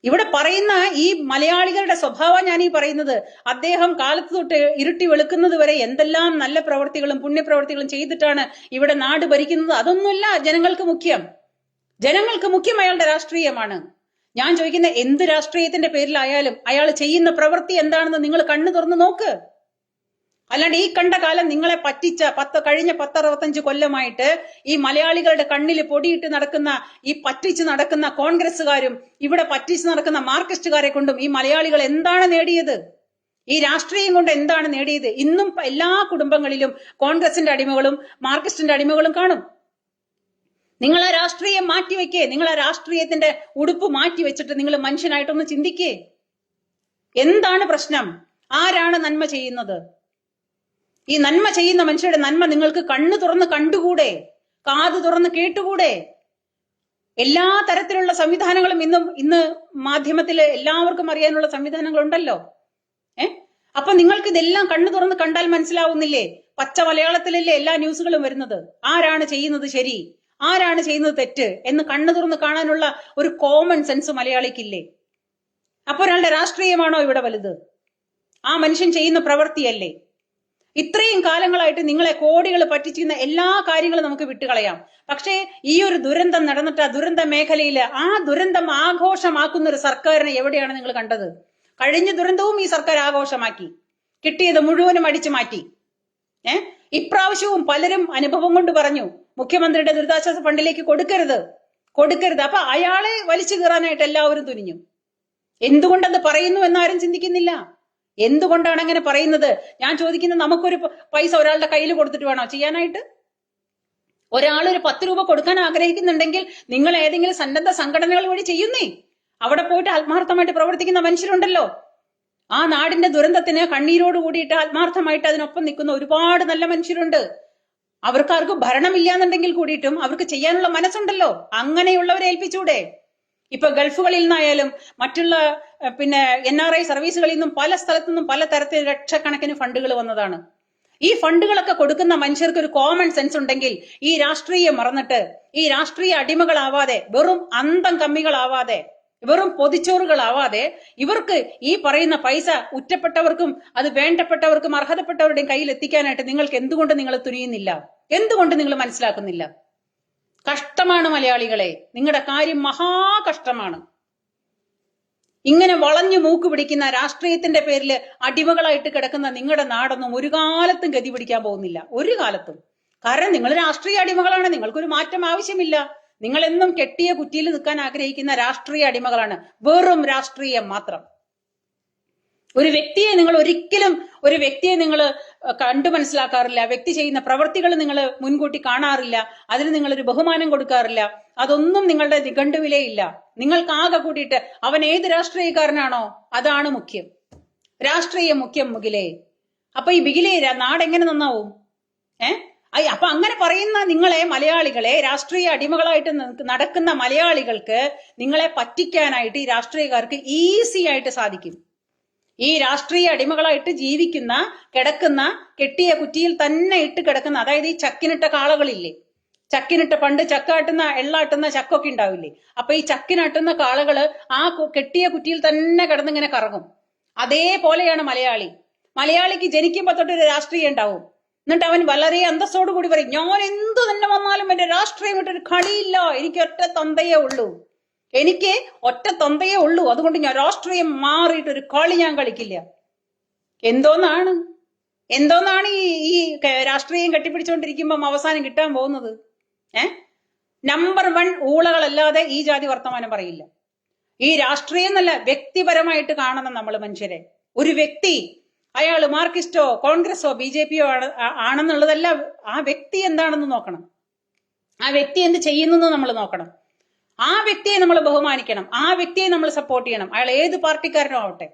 Speaker 1: ഇവിടെ പറയുന്ന ഈ മലയാളികളുടെ സ്വഭാവം ഞാൻ ഈ പറയുന്നത്. അദ്ദേഹം കാലത്ത് തൊട്ട് ഇരുട്ടി വെളുക്കുന്നത് വരെ എന്തെല്ലാം നല്ല പ്രവൃത്തികളും പുണ്യപ്രവൃത്തികളും ചെയ്തിട്ടാണ് ഇവിടെ നാട് ഭരിക്കുന്നത്. അതൊന്നുമല്ല ജനങ്ങൾക്ക് മുഖ്യം അയാളുടെ രാഷ്ട്രീയമാണ്. ഞാൻ ചോദിക്കുന്ന എന്ത് രാഷ്ട്രീയത്തിന്റെ പേരിലായാലും അയാൾ ചെയ്യുന്ന പ്രവൃത്തി എന്താണെന്ന് നിങ്ങൾ കണ്ണു തുറന്ന് നോക്ക്. അല്ലാണ്ട് ഈ കണ്ട കാലം നിങ്ങളെ പറ്റിച്ച കഴിഞ്ഞ 10-65 കൊല്ലമായിട്ട് ഈ മലയാളികളുടെ കണ്ണിൽ പൊടിയിട്ട് നടക്കുന്ന, ഈ പറ്റിച്ച് നടക്കുന്ന കോൺഗ്രസ്സുകാരും ഇവിടെ പറ്റിച്ച് നടക്കുന്ന മാർക്സിസ്റ്റുകാരെ കൊണ്ടും ഈ മലയാളികൾ എന്താണ് നേടിയത്? ഈ രാഷ്ട്രീയം കൊണ്ട് എന്താണ് നേടിയത്? ഇന്നും എല്ലാ കുടുംബങ്ങളിലും കോൺഗ്രസിന്റെ അടിമകളും മാർക്സിസ്റ്റിന്റെ അടിമകളും കാണും. നിങ്ങൾ ആ രാഷ്ട്രീയം മാറ്റിവെക്കേ, നിങ്ങൾ ആ രാഷ്ട്രീയത്തിന്റെ ഉടുപ്പ് മാറ്റി വെച്ചിട്ട് നിങ്ങൾ മനുഷ്യനായിട്ടൊന്ന് ചിന്തിക്കേ. എന്താണ് പ്രശ്നം? ആരാണ് നന്മ ചെയ്യുന്നത്? ഈ നന്മ ചെയ്യുന്ന മനുഷ്യരുടെ നന്മ നിങ്ങൾക്ക് കണ്ണു തുറന്ന് കണ്ടുകൂടെ? കാത് തുറന്ന് കേട്ടുകൂടെ? എല്ലാ തരത്തിലുള്ള സംവിധാനങ്ങളും ഇന്ന് മാധ്യമത്തില് എല്ലാവർക്കും അറിയാനുള്ള സംവിധാനങ്ങൾ ഉണ്ടല്ലോ. അപ്പൊ നിങ്ങൾക്ക് ഇതെല്ലാം കണ്ണു തുറന്ന് കണ്ടാൽ മനസ്സിലാവുന്നില്ലേ? പച്ച മലയാളത്തിലല്ലേ എല്ലാ ന്യൂസുകളും വരുന്നത്. ആരാണ് ചെയ്യുന്നത് ശരി, ആരാണ് ചെയ്യുന്നത് തെറ്റ് എന്ന് കണ്ണു തുറന്ന് കാണാനുള്ള ഒരു കോമൺ സെൻസ് മലയാളിക്കില്ലേ? അപ്പൊ ഒരാളുടെ രാഷ്ട്രീയമാണോ ഇവിടെ വലുത്? ആ മനുഷ്യൻ ചെയ്യുന്ന പ്രവൃത്തിയല്ലേ? ഇത്രയും കാലങ്ങളായിട്ട് നിങ്ങളെ കോടികൾ പറ്റിച്ചിരുന്ന എല്ലാ കാര്യങ്ങളും നമുക്ക് വിട്ടുകളയാം. പക്ഷേ ഈ ഒരു ദുരന്തം നടന്നിട്ട് ആ ദുരന്ത മേഖലയില് ആ ദുരന്തം ആഘോഷമാക്കുന്ന ഒരു സർക്കാരിനെ എവിടെയാണ് നിങ്ങൾ കണ്ടത്? കഴിഞ്ഞ ദുരന്തവും ഈ സർക്കാർ ആഘോഷമാക്കി, കിട്ടിയത് മുഴുവനും അടിച്ചു മാറ്റി. ഇപ്രാവശ്യവും പലരും അനുഭവം കൊണ്ട് പറഞ്ഞു മുഖ്യമന്ത്രിയുടെ ദുരിതാശ്വാസ ഫണ്ടിലേക്ക് കൊടുക്കരുത്. അപ്പൊ അയാളെ വലിച്ചു കീറാനായിട്ട് എല്ലാവരും തുനിഞ്ഞു. എന്തുകൊണ്ടത് പറയുന്നു എന്നാരും ചിന്തിക്കുന്നില്ല. എന്തുകൊണ്ടാണ് അങ്ങനെ പറയുന്നത്? ഞാൻ ചോദിക്കുന്നത്, നമുക്കൊരു പൈസ ഒരാളുടെ കയ്യിൽ കൊടുത്തിട്ട് വേണോ ചെയ്യാനായിട്ട്? ഒരാളൊരു 10 രൂപ കൊടുക്കാൻ ആഗ്രഹിക്കുന്നുണ്ടെങ്കിൽ നിങ്ങൾ ഏതെങ്കിലും സന്നദ്ധ സംഘടനകൾ വഴി ചെയ്യുന്നേ. അവിടെ പോയിട്ട് ആത്മാർത്ഥമായിട്ട് പ്രവർത്തിക്കുന്ന മനുഷ്യരുണ്ടല്ലോ. ആ നാടിന്റെ ദുരന്തത്തിന് കണ്ണീരോട് കൂടിയിട്ട് ആത്മാർത്ഥമായിട്ട് അതിനൊപ്പം നിൽക്കുന്ന ഒരുപാട് നല്ല മനുഷ്യരുണ്ട്. അവർക്കാർക്കും ഭരണമില്ലാന്നുണ്ടെങ്കിൽ കൂടിയിട്ടും അവർക്ക് ചെയ്യാനുള്ള മനസ്സുണ്ടല്ലോ. അങ്ങനെയുള്ളവരെ ഏൽപ്പിച്ചൂടെ? ഇപ്പൊ ഗൾഫുകളിൽ നിന്നായാലും മറ്റുള്ള NRI സർവീസുകളിൽ നിന്നും പല സ്ഥലത്തു നിന്നും പല തരത്തിൽ ലക്ഷക്കണക്കിന് ഫണ്ടുകൾ വന്നതാണ്. ഈ ഫണ്ടുകളൊക്കെ കൊടുക്കുന്ന മനുഷ്യർക്ക് ഒരു കോമൺ സെൻസ് ഉണ്ടെങ്കിൽ ഈ രാഷ്ട്രീയം മറന്നിട്ട്, ഈ രാഷ്ട്രീയ അടിമകളാവാതെ, വെറും അന്തം കമ്മികളാവാതെ, വെറും പൊതിച്ചോറുകളാവാതെ ഇവർക്ക് ഈ പറയുന്ന പൈസ ഉറ്റപ്പെട്ടവർക്കും അത് വേണ്ടപ്പെട്ടവർക്കും അർഹതപ്പെട്ടവരുടെയും കയ്യിൽ എത്തിക്കാനായിട്ട് നിങ്ങൾക്ക് എന്തുകൊണ്ട് നിങ്ങൾ തുനിയുന്നില്ല? എന്തുകൊണ്ട് നിങ്ങൾ മനസ്സിലാക്കുന്നില്ല? കഷ്ടമാണ് മലയാളികളെ, നിങ്ങളുടെ കാര്യം മഹാകഷ്ടമാണ്. ഇങ്ങനെ വളഞ്ഞു മൂക്ക് പിടിക്കുന്ന രാഷ്ട്രീയത്തിന്റെ പേരിൽ അടിമകളായിട്ട് കിടക്കുന്ന നിങ്ങളുടെ നാടൊന്നും ഒരു കാലത്തും ഗതി പിടിക്കാൻ പോകുന്നില്ല, ഒരു കാലത്തും. കാരണം നിങ്ങൾ രാഷ്ട്രീയ അടിമകളാണ്. നിങ്ങൾക്കൊരു മാറ്റം ആവശ്യമില്ല. നിങ്ങൾ എന്നും കെട്ടിയ കുറ്റിയിൽ നിൽക്കാൻ ആഗ്രഹിക്കുന്ന രാഷ്ട്രീയ അടിമകളാണ്. വെറും രാഷ്ട്രീയം മാത്രം. ഒരു വ്യക്തിയെ നിങ്ങൾ കണ്ടു മനസ്സിലാക്കാറില്ല. വ്യക്തി ചെയ്യുന്ന പ്രവൃത്തികൾ നിങ്ങൾ മുൻകൂട്ടി കാണാറില്ല. അതിന് നിങ്ങളൊരു ബഹുമാനം കൊടുക്കാറില്ല. അതൊന്നും നിങ്ങളുടെ നിഘണ്ടുവിലേ ഇല്ല. നിങ്ങൾക്ക് ആകെ കൂട്ടിയിട്ട് അവൻ ഏത് രാഷ്ട്രീയക്കാരനാണോ അതാണ് മുഖ്യം. രാഷ്ട്രീയം മുഖ്യം മുകിലേ. അപ്പൊ ഈ ബിഗിലേ നാടെങ്ങനെ നന്നാവും? അപ്പൊ അങ്ങനെ പറയുന്ന നിങ്ങളെ മലയാളികളെ, രാഷ്ട്രീയ അടിമകളായിട്ട് നടക്കുന്ന മലയാളികൾക്ക് നിങ്ങളെ പറ്റിക്കാനായിട്ട് ഈ രാഷ്ട്രീയക്കാർക്ക് ഈസി ആയിട്ട് സാധിക്കും. ഈ രാഷ്ട്രീയ അടിമകളായിട്ട് ജീവിക്കുന്ന, കിടക്കുന്ന, കെട്ടിയ കുറ്റിയിൽ തന്നെ ഇട്ട് കിടക്കുന്ന, അതായത് ഈ ചക്കിനിട്ട കാളകളില്ലേ, ചക്കിനിട്ട് പണ്ട് ചക്കാട്ടുന്ന എള്ളാട്ടുന്ന ചക്കൊക്കെ ഉണ്ടാവില്ലേ, അപ്പൊ ഈ ചക്കിനാട്ടുന്ന കാളകള് ആ കെട്ടിയ കുറ്റിയിൽ തന്നെ കിടന്നിങ്ങനെ കറങ്ങും. അതേപോലെയാണ് മലയാളി. മലയാളിക്ക് ജനിക്കുമ്പോ തൊട്ടൊരു രാഷ്ട്രീയം ഉണ്ടാവും. എന്നിട്ട് അവൻ വളരെ അന്തസ്സോടു കൂടി പറയും, ഞാൻ എന്തു തന്നെ വന്നാലും എന്റെ രാഷ്ട്രീയം ഇട്ടൊരു കളിയില്ല, എനിക്ക് ഒറ്റ തന്തയേ ഉള്ളൂ, അതുകൊണ്ട് ഞാൻ രാഷ്ട്രീയം മാറിയിട്ട് ഒരു കളി ഞാൻ കളിക്കില്ല. എന്തോന്നാണ് ഈ രാഷ്ട്രീയം കെട്ടിപ്പിടിച്ചുകൊണ്ടിരിക്കുമ്പം അവസാനം കിട്ടാൻ പോകുന്നത്? നമ്പർ 1 ഊളകളല്ലാതെ ഈ ജാതി വർത്തമാനം പറയില്ല. ഈ രാഷ്ട്രീയം എന്നല്ല, വ്യക്തിപരമായിട്ട് കാണണം നമ്മൾ മനുഷ്യരെ. ഒരു വ്യക്തി അയാൾ മാർക്സിസ്റ്റോ കോൺഗ്രസോ BJPയോ ആണെന്നുള്ളതല്ല, ആ വ്യക്തി എന്താണെന്ന് നോക്കണം. ആ വ്യക്തി എന്ത് ചെയ്യുന്നു നമ്മൾ നോക്കണം. ആ വ്യക്തിയെ നമ്മൾ ബഹുമാനിക്കണം. ആ വ്യക്തിയെ നമ്മൾ സപ്പോർട്ട് ചെയ്യണം. അയാൾ ഏത് പാർട്ടിക്കാരനോ ആവട്ടെ.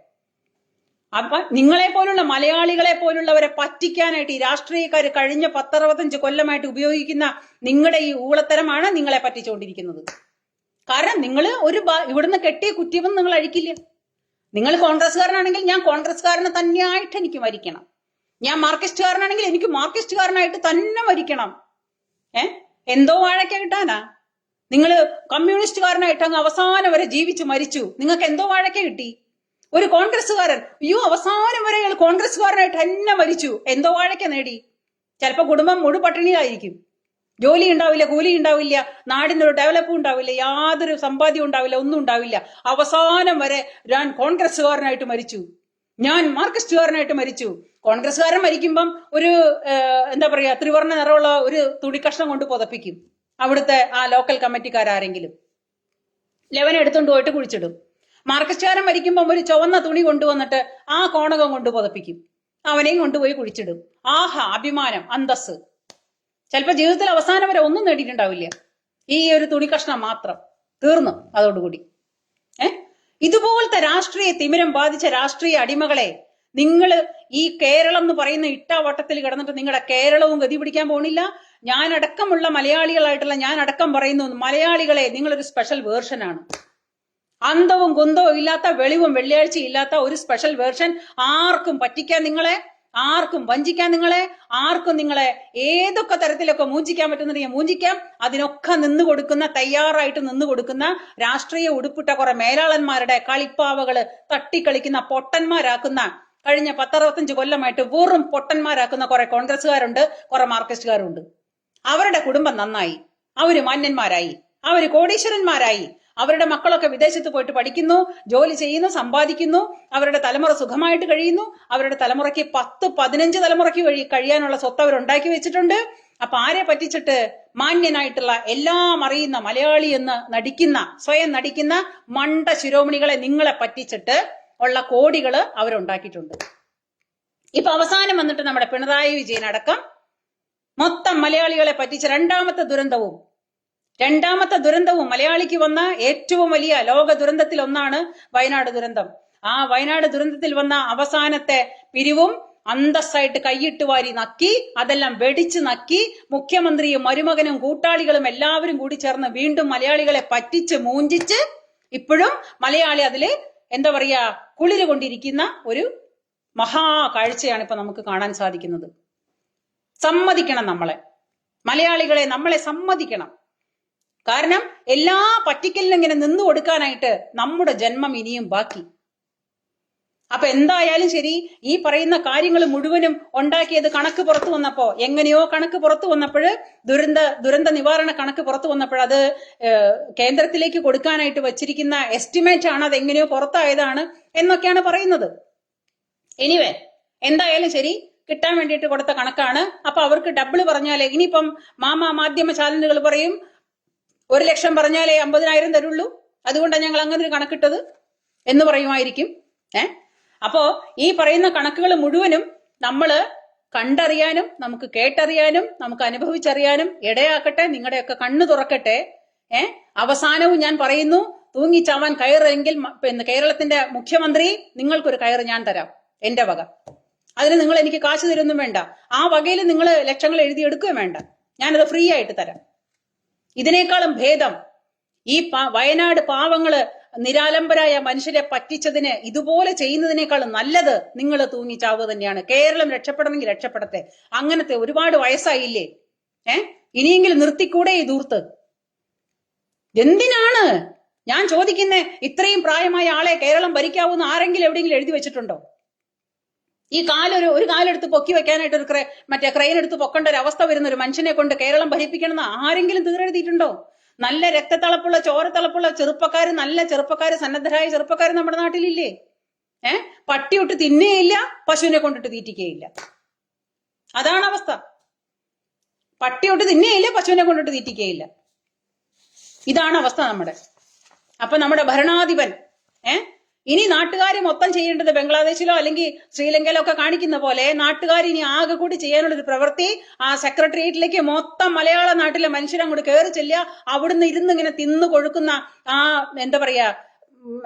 Speaker 1: അപ്പൊ നിങ്ങളെ പോലുള്ള മലയാളികളെ പോലുള്ളവരെ പറ്റിക്കാനായിട്ട് ഈ രാഷ്ട്രീയക്കാർ കഴിഞ്ഞ 10-65 കൊല്ലമായിട്ട് ഉപയോഗിക്കുന്ന നിങ്ങളുടെ ഈ ഊളത്തരമാണ് നിങ്ങളെ പറ്റിച്ചുകൊണ്ടിരിക്കുന്നത്. കാരണം നിങ്ങൾ ഇവിടുന്ന് കെട്ടിയ കുറ്റിയൊന്നും നിങ്ങൾ അഴിക്കില്ല. നിങ്ങൾ കോൺഗ്രസ്സുകാരനാണെങ്കിൽ ഞാൻ കോൺഗ്രസ്സുകാരനെ തന്നെയായിട്ട് എനിക്ക് മരിക്കണം. ഞാൻ മാർക്സിസ്റ്റുകാരനാണെങ്കിൽ എനിക്ക് മാർക്സിസ്റ്റുകാരനായിട്ട് തന്നെ മരിക്കണം. എന്തോ വാഴയ്ക്ക കിട്ടാനാ? നിങ്ങൾ കമ്മ്യൂണിസ്റ്റുകാരനായിട്ട് അങ്ങ് അവസാനം വരെ ജീവിച്ചു മരിച്ചു, നിങ്ങൾക്ക് എന്തോ വാഴയ്ക്ക കിട്ടി? ഒരു കോൺഗ്രസ്സുകാരൻ അവസാനം വരെ അയാൾ കോൺഗ്രസ്സുകാരനായിട്ട് തന്നെ മരിച്ചു, എന്തോ വാഴയ്ക്ക നേടി? ചിലപ്പോ കുടുംബം മുഴു പട്ടിണിയിലായിരിക്കും. ജോലി ഉണ്ടാവില്ല, കൂലി ഉണ്ടാവില്ല, നാടിനൊരു ഡെവലപ്പ് ഉണ്ടാവില്ല, യാതൊരു സമ്പാദ്യം ഉണ്ടാവില്ല, ഒന്നും ഉണ്ടാവില്ല. അവസാനം വരെ ഞാൻ കോൺഗ്രസ്സുകാരനായിട്ട് മരിച്ചു, ഞാൻ മാർക്സിസ്റ്റുകാരനായിട്ട് മരിച്ചു. കോൺഗ്രസ്സുകാരൻ മരിക്കുമ്പം ഒരു ത്രിവർണ്ണ നിറമുള്ള ഒരു തുണിക്കഷ്ണം കൊണ്ട് പുതപ്പിക്കും അവിടുത്തെ ആ ലോക്കൽ കമ്മിറ്റിക്കാരെങ്കിലും. ലെവൻ എടുത്തുകൊണ്ട് പോയിട്ട് കുഴിച്ചിടും. മാർക്സിസ്റ്റുകാരൻ മരിക്കുമ്പം ഒരു ചുവന്ന തുണി കൊണ്ടുവന്നിട്ട് ആ കോണകം കൊണ്ട് പുതപ്പിക്കും, അവനെയും കൊണ്ടുപോയി കുഴിച്ചിടും. ആഹാ, അഭിമാനം, അന്തസ്. ചിലപ്പോ ജീവിതത്തിൽ അവസാനം വരെ ഒന്നും നേടിയിട്ടുണ്ടാവില്ല, ഈ ഒരു തുണിക്കഷ്ണം മാത്രം. തീർന്നു അതോടുകൂടി. ഇതുപോലത്തെ രാഷ്ട്രീയ തിമിരം ബാധിച്ച രാഷ്ട്രീയ അടിമകളെ നിങ്ങൾ ഈ കേരളം എന്ന് പറയുന്ന ഇട്ടാവട്ടത്തിൽ കിടന്നിട്ട് നിങ്ങളുടെ കേരളവും ഗതി പിടിക്കാൻ പോണില്ല. ഞാനടക്കമുള്ള മലയാളികളായിട്ടുള്ള ഞാനടക്കം പറയുന്നു, മലയാളികളെ നിങ്ങളൊരു സ്പെഷ്യൽ വേർഷനാണ്. അന്തവും കുന്തവും ഇല്ലാത്ത, വെളിവും വെള്ളിയാഴ്ചയും ഇല്ലാത്ത ഒരു സ്പെഷ്യൽ വേർഷൻ. ആർക്കും പറ്റിക്കാൻ നിങ്ങളെ, ആർക്കും വഞ്ചിക്കാൻ നിങ്ങളെ, ആർക്കും നിങ്ങളെ ഏതൊക്കെ തരത്തിലൊക്കെ മൂഞ്ചിക്കാൻ പറ്റുന്നുണ്ടെങ്കിൽ മൂഞ്ചിക്കാം. അതിനൊക്കെ തയ്യാറായിട്ട് നിന്ന് കൊടുക്കുന്ന രാഷ്ട്രീയ ഉടുപ്പിട്ട കുറെ മേലാളന്മാരുടെ കളിപ്പാവകള് തട്ടിക്കളിക്കുന്ന, പൊട്ടന്മാരാക്കുന്ന, കഴിഞ്ഞ 10-65 കൊല്ലമായിട്ട് വെറും പൊട്ടന്മാരാക്കുന്ന കുറെ കോൺഗ്രസ്സുകാരുണ്ട്, കുറെ മാർക്സിസ്റ്റുകാരുണ്ട്. അവരുടെ കുടുംബം നന്നായി, അവര് മാന്യന്മാരായി, അവര് കോടീശ്വരന്മാരായി, അവരുടെ മക്കളൊക്കെ വിദേശത്ത് പോയിട്ട് പഠിക്കുന്നു, ജോലി ചെയ്യുന്നു, സമ്പാദിക്കുന്നു, അവരുടെ തലമുറ സുഖമായിട്ട് കഴിയുന്നു. അവരുടെ തലമുറയ്ക്ക് 10-15 തലമുറയ്ക്ക് കഴിയാനുള്ള സ്വത്ത് അവരുണ്ടാക്കി വെച്ചിട്ടുണ്ട്. അപ്പൊ ആരെ പറ്റിച്ചിട്ട്? മാന്യനായിട്ടുള്ള, എല്ലാം അറിയുന്ന മലയാളി എന്ന് സ്വയം നടിക്കുന്ന മണ്ട ശിരോമണികളെ നിങ്ങളെ പറ്റിച്ചിട്ട് ഉള്ള കോടികള് അവരുണ്ടാക്കിയിട്ടുണ്ട്. ഇപ്പൊ അവസാനം വന്നിട്ട് നമ്മുടെ പിണറായി വിജയൻ അടക്കം മൊത്തം മലയാളികളെ പറ്റിച്ച രണ്ടാമത്തെ ദുരന്തവും മലയാളിക്ക് വന്ന ഏറ്റവും വലിയ ലോക ദുരന്തത്തിൽ ഒന്നാണ് വയനാട് ദുരന്തം. ആ വയനാട് ദുരന്തത്തിൽ വന്ന അവസാനത്തെ പിരിവും അന്തസ്സായിട്ട് കൈയിട്ട് വാരി നക്കി, അതെല്ലാം വെടിച്ചു നക്കി, മുഖ്യമന്ത്രിയും മരുമകനും കൂട്ടാളികളും എല്ലാവരും കൂടി ചേർന്ന് വീണ്ടും മലയാളികളെ പറ്റിച്ച് മൂഞ്ചിച്ച് ഇപ്പോഴും മലയാളി അതില് കുളിര് കൊണ്ടിരിക്കുന്ന ഒരു മഹാ കാഴ്ചയാണ് ഇപ്പൊ നമുക്ക് കാണാൻ സാധിക്കുന്നത്. സമ്മതിക്കണം മലയാളികളെ നമ്മളെ സമ്മതിക്കണം. കാരണം എല്ലാ പറ്റിക്കലിനും ഇങ്ങനെ നിന്നു കൊടുക്കാനായിട്ട് നമ്മുടെ ജന്മം ഇനിയും ബാക്കി. അപ്പൊ എന്തായാലും ശരി, ഈ പറയുന്ന കാര്യങ്ങൾ മുഴുവനും ഉണ്ടാക്കിയത് കണക്ക് പുറത്തു വന്നപ്പോ, എങ്ങനെയോ കണക്ക് പുറത്തു വന്നപ്പോൾ, ദുരന്ത നിവാരണ കണക്ക് പുറത്തു വന്നപ്പോൾ അത് കേന്ദ്രത്തിലേക്ക് കൊടുക്കാനായിട്ട് വച്ചിരിക്കുന്ന എസ്റ്റിമേറ്റ് ആണ്, അത് എങ്ങനെയോ പുറത്തായതാണ് എന്നൊക്കെയാണ് പറയുന്നത്. എനിവേ, എന്തായാലും ശരി, കിട്ടാൻ വേണ്ടിയിട്ട് കൊടുത്ത കണക്കാണ്. അപ്പൊ അവർക്ക് ഡബിൾ പറഞ്ഞാല് ഇനിയിപ്പം മാധ്യമ ചാനലുകൾ പറയും 1 ലക്ഷം പറഞ്ഞാലേ 50,000 തരുള്ളൂ, അതുകൊണ്ടാണ് ഞങ്ങൾ അങ്ങനെ ഒരു കണക്കിട്ടത് എന്ന് പറയുമായിരിക്കും. അപ്പോ ഈ പറയുന്ന കണക്കുകൾ മുഴുവനും നമ്മള് കണ്ടറിയാനും നമുക്ക് കേട്ടറിയാനും നമുക്ക് അനുഭവിച്ചറിയാനും ഇടയാക്കട്ടെ. നിങ്ങളുടെയൊക്കെ കണ്ണു തുറക്കട്ടെ. അവസാനവും ഞാൻ പറയുന്നു, തൂങ്ങിച്ചാവാൻ കയറെങ്കിൽ പിന്നെ കേരളത്തിന്റെ മുഖ്യമന്ത്രി, നിങ്ങൾക്കൊരു കയറ് ഞാൻ തരാം, എന്റെ വക. അതിന് നിങ്ങൾ എനിക്ക് കാശ് തരുമൊന്നും വേണ്ട. ആ വകയിൽ നിങ്ങൾ ലക്ഷങ്ങൾ എഴുതിയെടുക്കുകയും വേണ്ട, ഞാനത് ഫ്രീ ആയിട്ട് തരാം. ഇതിനേക്കാളും ഭേദം ഈ വയനാട് പാവങ്ങള് നിരാലംബരായ മനുഷ്യരെ പറ്റിച്ചതിന് ഇതുപോലെ ചെയ്യുന്നതിനേക്കാളും നല്ലത് നിങ്ങൾ തൂങ്ങിച്ചാവുക തന്നെയാണ്. കേരളം രക്ഷപ്പെടണമെങ്കിൽ രക്ഷപ്പെടട്ടെ. അങ്ങനത്തെ ഒരുപാട് വയസ്സായില്ലേ, ഇനിയെങ്കിലും നിർത്തിക്കൂടെ ഈ ദൂർത്ത്? എന്തിനാണ് ഞാൻ ചോദിക്കുന്നേ? ഇത്രയും പ്രായമായ ആളെ കേരളം ഭരിക്കാവുന്ന ആരെങ്കിലും എവിടെയെങ്കിലും എഴുതി വെച്ചിട്ടുണ്ടോ? ഈ ഒരു കാലെടുത്ത് പൊക്കി വെക്കാനായിട്ട് മറ്റേ ക്രെയിൻ എടുത്ത് പൊക്കേണ്ട ഒരു അവസ്ഥ വരുന്ന ഒരു മനുഷ്യനെ കൊണ്ട് കേരളം ഭരിപ്പിക്കണമെന്ന് ആരെങ്കിലും തീരെഴുതിയിട്ടുണ്ടോ? നല്ല രക്തത്തിളപ്പുള്ള ചോരത്തിളപ്പുള്ള ചെറുപ്പക്കാര്, നല്ല ചെറുപ്പക്കാര്, സന്നദ്ധരായ ചെറുപ്പക്കാര് നമ്മുടെ നാട്ടിലില്ലേ? പട്ടിയൊട്ട് തിന്നേയില്ല, പശുവിനെ കൊണ്ടിട്ട് തീറ്റിക്കുകയില്ല. അതാണ് അവസ്ഥ. പട്ടിയൊട്ട് തിന്നേയില്ല, പശുവിനെ കൊണ്ടിട്ട് തീറ്റിക്കുകയില്ല. ഇതാണ് അവസ്ഥ നമ്മുടെ. അപ്പൊ നമ്മുടെ ഭരണാധിപൻ ഇനി നാട്ടുകാര് മൊത്തം ചെയ്യേണ്ടത് ബംഗ്ലാദേശിലോ അല്ലെങ്കിൽ ശ്രീലങ്കയിലോ ഒക്കെ കാണിക്കുന്ന പോലെ നാട്ടുകാർ ഇനി ആകെ കൂടി ചെയ്യാനുള്ളൊരു പ്രവൃത്തി, ആ സെക്രട്ടേറിയറ്റിലേക്ക് മൊത്തം മലയാള നാട്ടിലെ മനുഷ്യരങ്ങോട്ട് കയറി ചെല്ലുക. അവിടുന്ന് ഇരുന്ന് ഇങ്ങനെ തിന്നു കൊഴുക്കുന്ന ആ എന്താ പറയാ,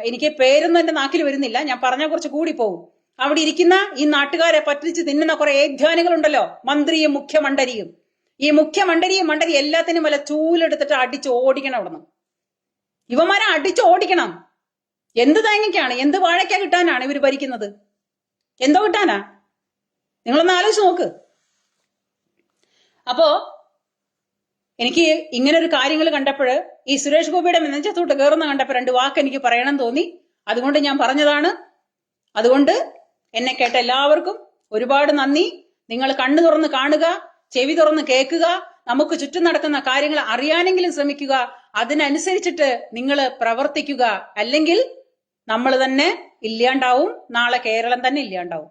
Speaker 1: എനിക്ക് പേരൊന്നും എന്റെ നാക്കിൽ വരുന്നില്ല, ഞാൻ പറഞ്ഞാൽ കുറച്ച് കൂടി പോകും. അവിടെ ഇരിക്കുന്ന ഈ നാട്ടുകാരെ പറ്റിച്ച് തിന്നുന്ന കുറെ ഏധ്യാനികളുണ്ടല്ലോ, മന്ത്രിയും മുഖ്യമണ്ഡരിയും. ഈ മുഖ്യമണ്ഡരിയും മണ്ഡരി എല്ലാത്തിനും വല്ല ചൂലെടുത്തിട്ട് അടിച്ച് ഓടിക്കണം. അവിടുന്ന് ഇവന്മാരെ അടിച്ച് ഓടിക്കണം. എന്ത് തേങ്ങയ്ക്കാണ്, എന്ത് വാഴയ്ക്ക കിട്ടാനാണ് ഇവര് ഭരിക്കുന്നത്? എന്തോ കിട്ടാനാ? നിങ്ങളൊന്ന് ആലോചിച്ച് നോക്ക്. അപ്പോ എനിക്ക് ഇങ്ങനെ ഒരു കാര്യങ്ങൾ കണ്ടപ്പോഴ്, ഈ സുരേഷ് ഗോപിയുടെ നെഞ്ചത്തോട്ട് കയറുന്ന കണ്ടപ്പോ 2 വാക്ക് എനിക്ക് പറയണം തോന്നി. അതുകൊണ്ട് ഞാൻ പറഞ്ഞതാണ്. അതുകൊണ്ട് എന്നെ കേട്ട എല്ലാവർക്കും ഒരുപാട് നന്ദി. നിങ്ങൾ കണ്ണു തുറന്ന് കാണുക, ചെവി തുറന്ന് കേൾക്കുക, നമുക്ക് ചുറ്റും നടക്കുന്ന കാര്യങ്ങൾ അറിയാനെങ്കിലും ശ്രമിക്കുക. അതിനനുസരിച്ചിട്ട് നിങ്ങൾ പ്രവർത്തിക്കുക. അല്ലെങ്കിൽ നമ്മൾ തന്നെ ഇല്ലാണ്ടാവും, നാളെ കേരളം തന്നെ ഇല്ലാണ്ടാവും.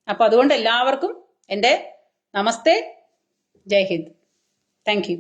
Speaker 1: അപ്പൊ അതുകൊണ്ട് എല്ലാവർക്കും എന്റെ നമസ്തേ, ജയ് ഹിന്ദ്. Thank U.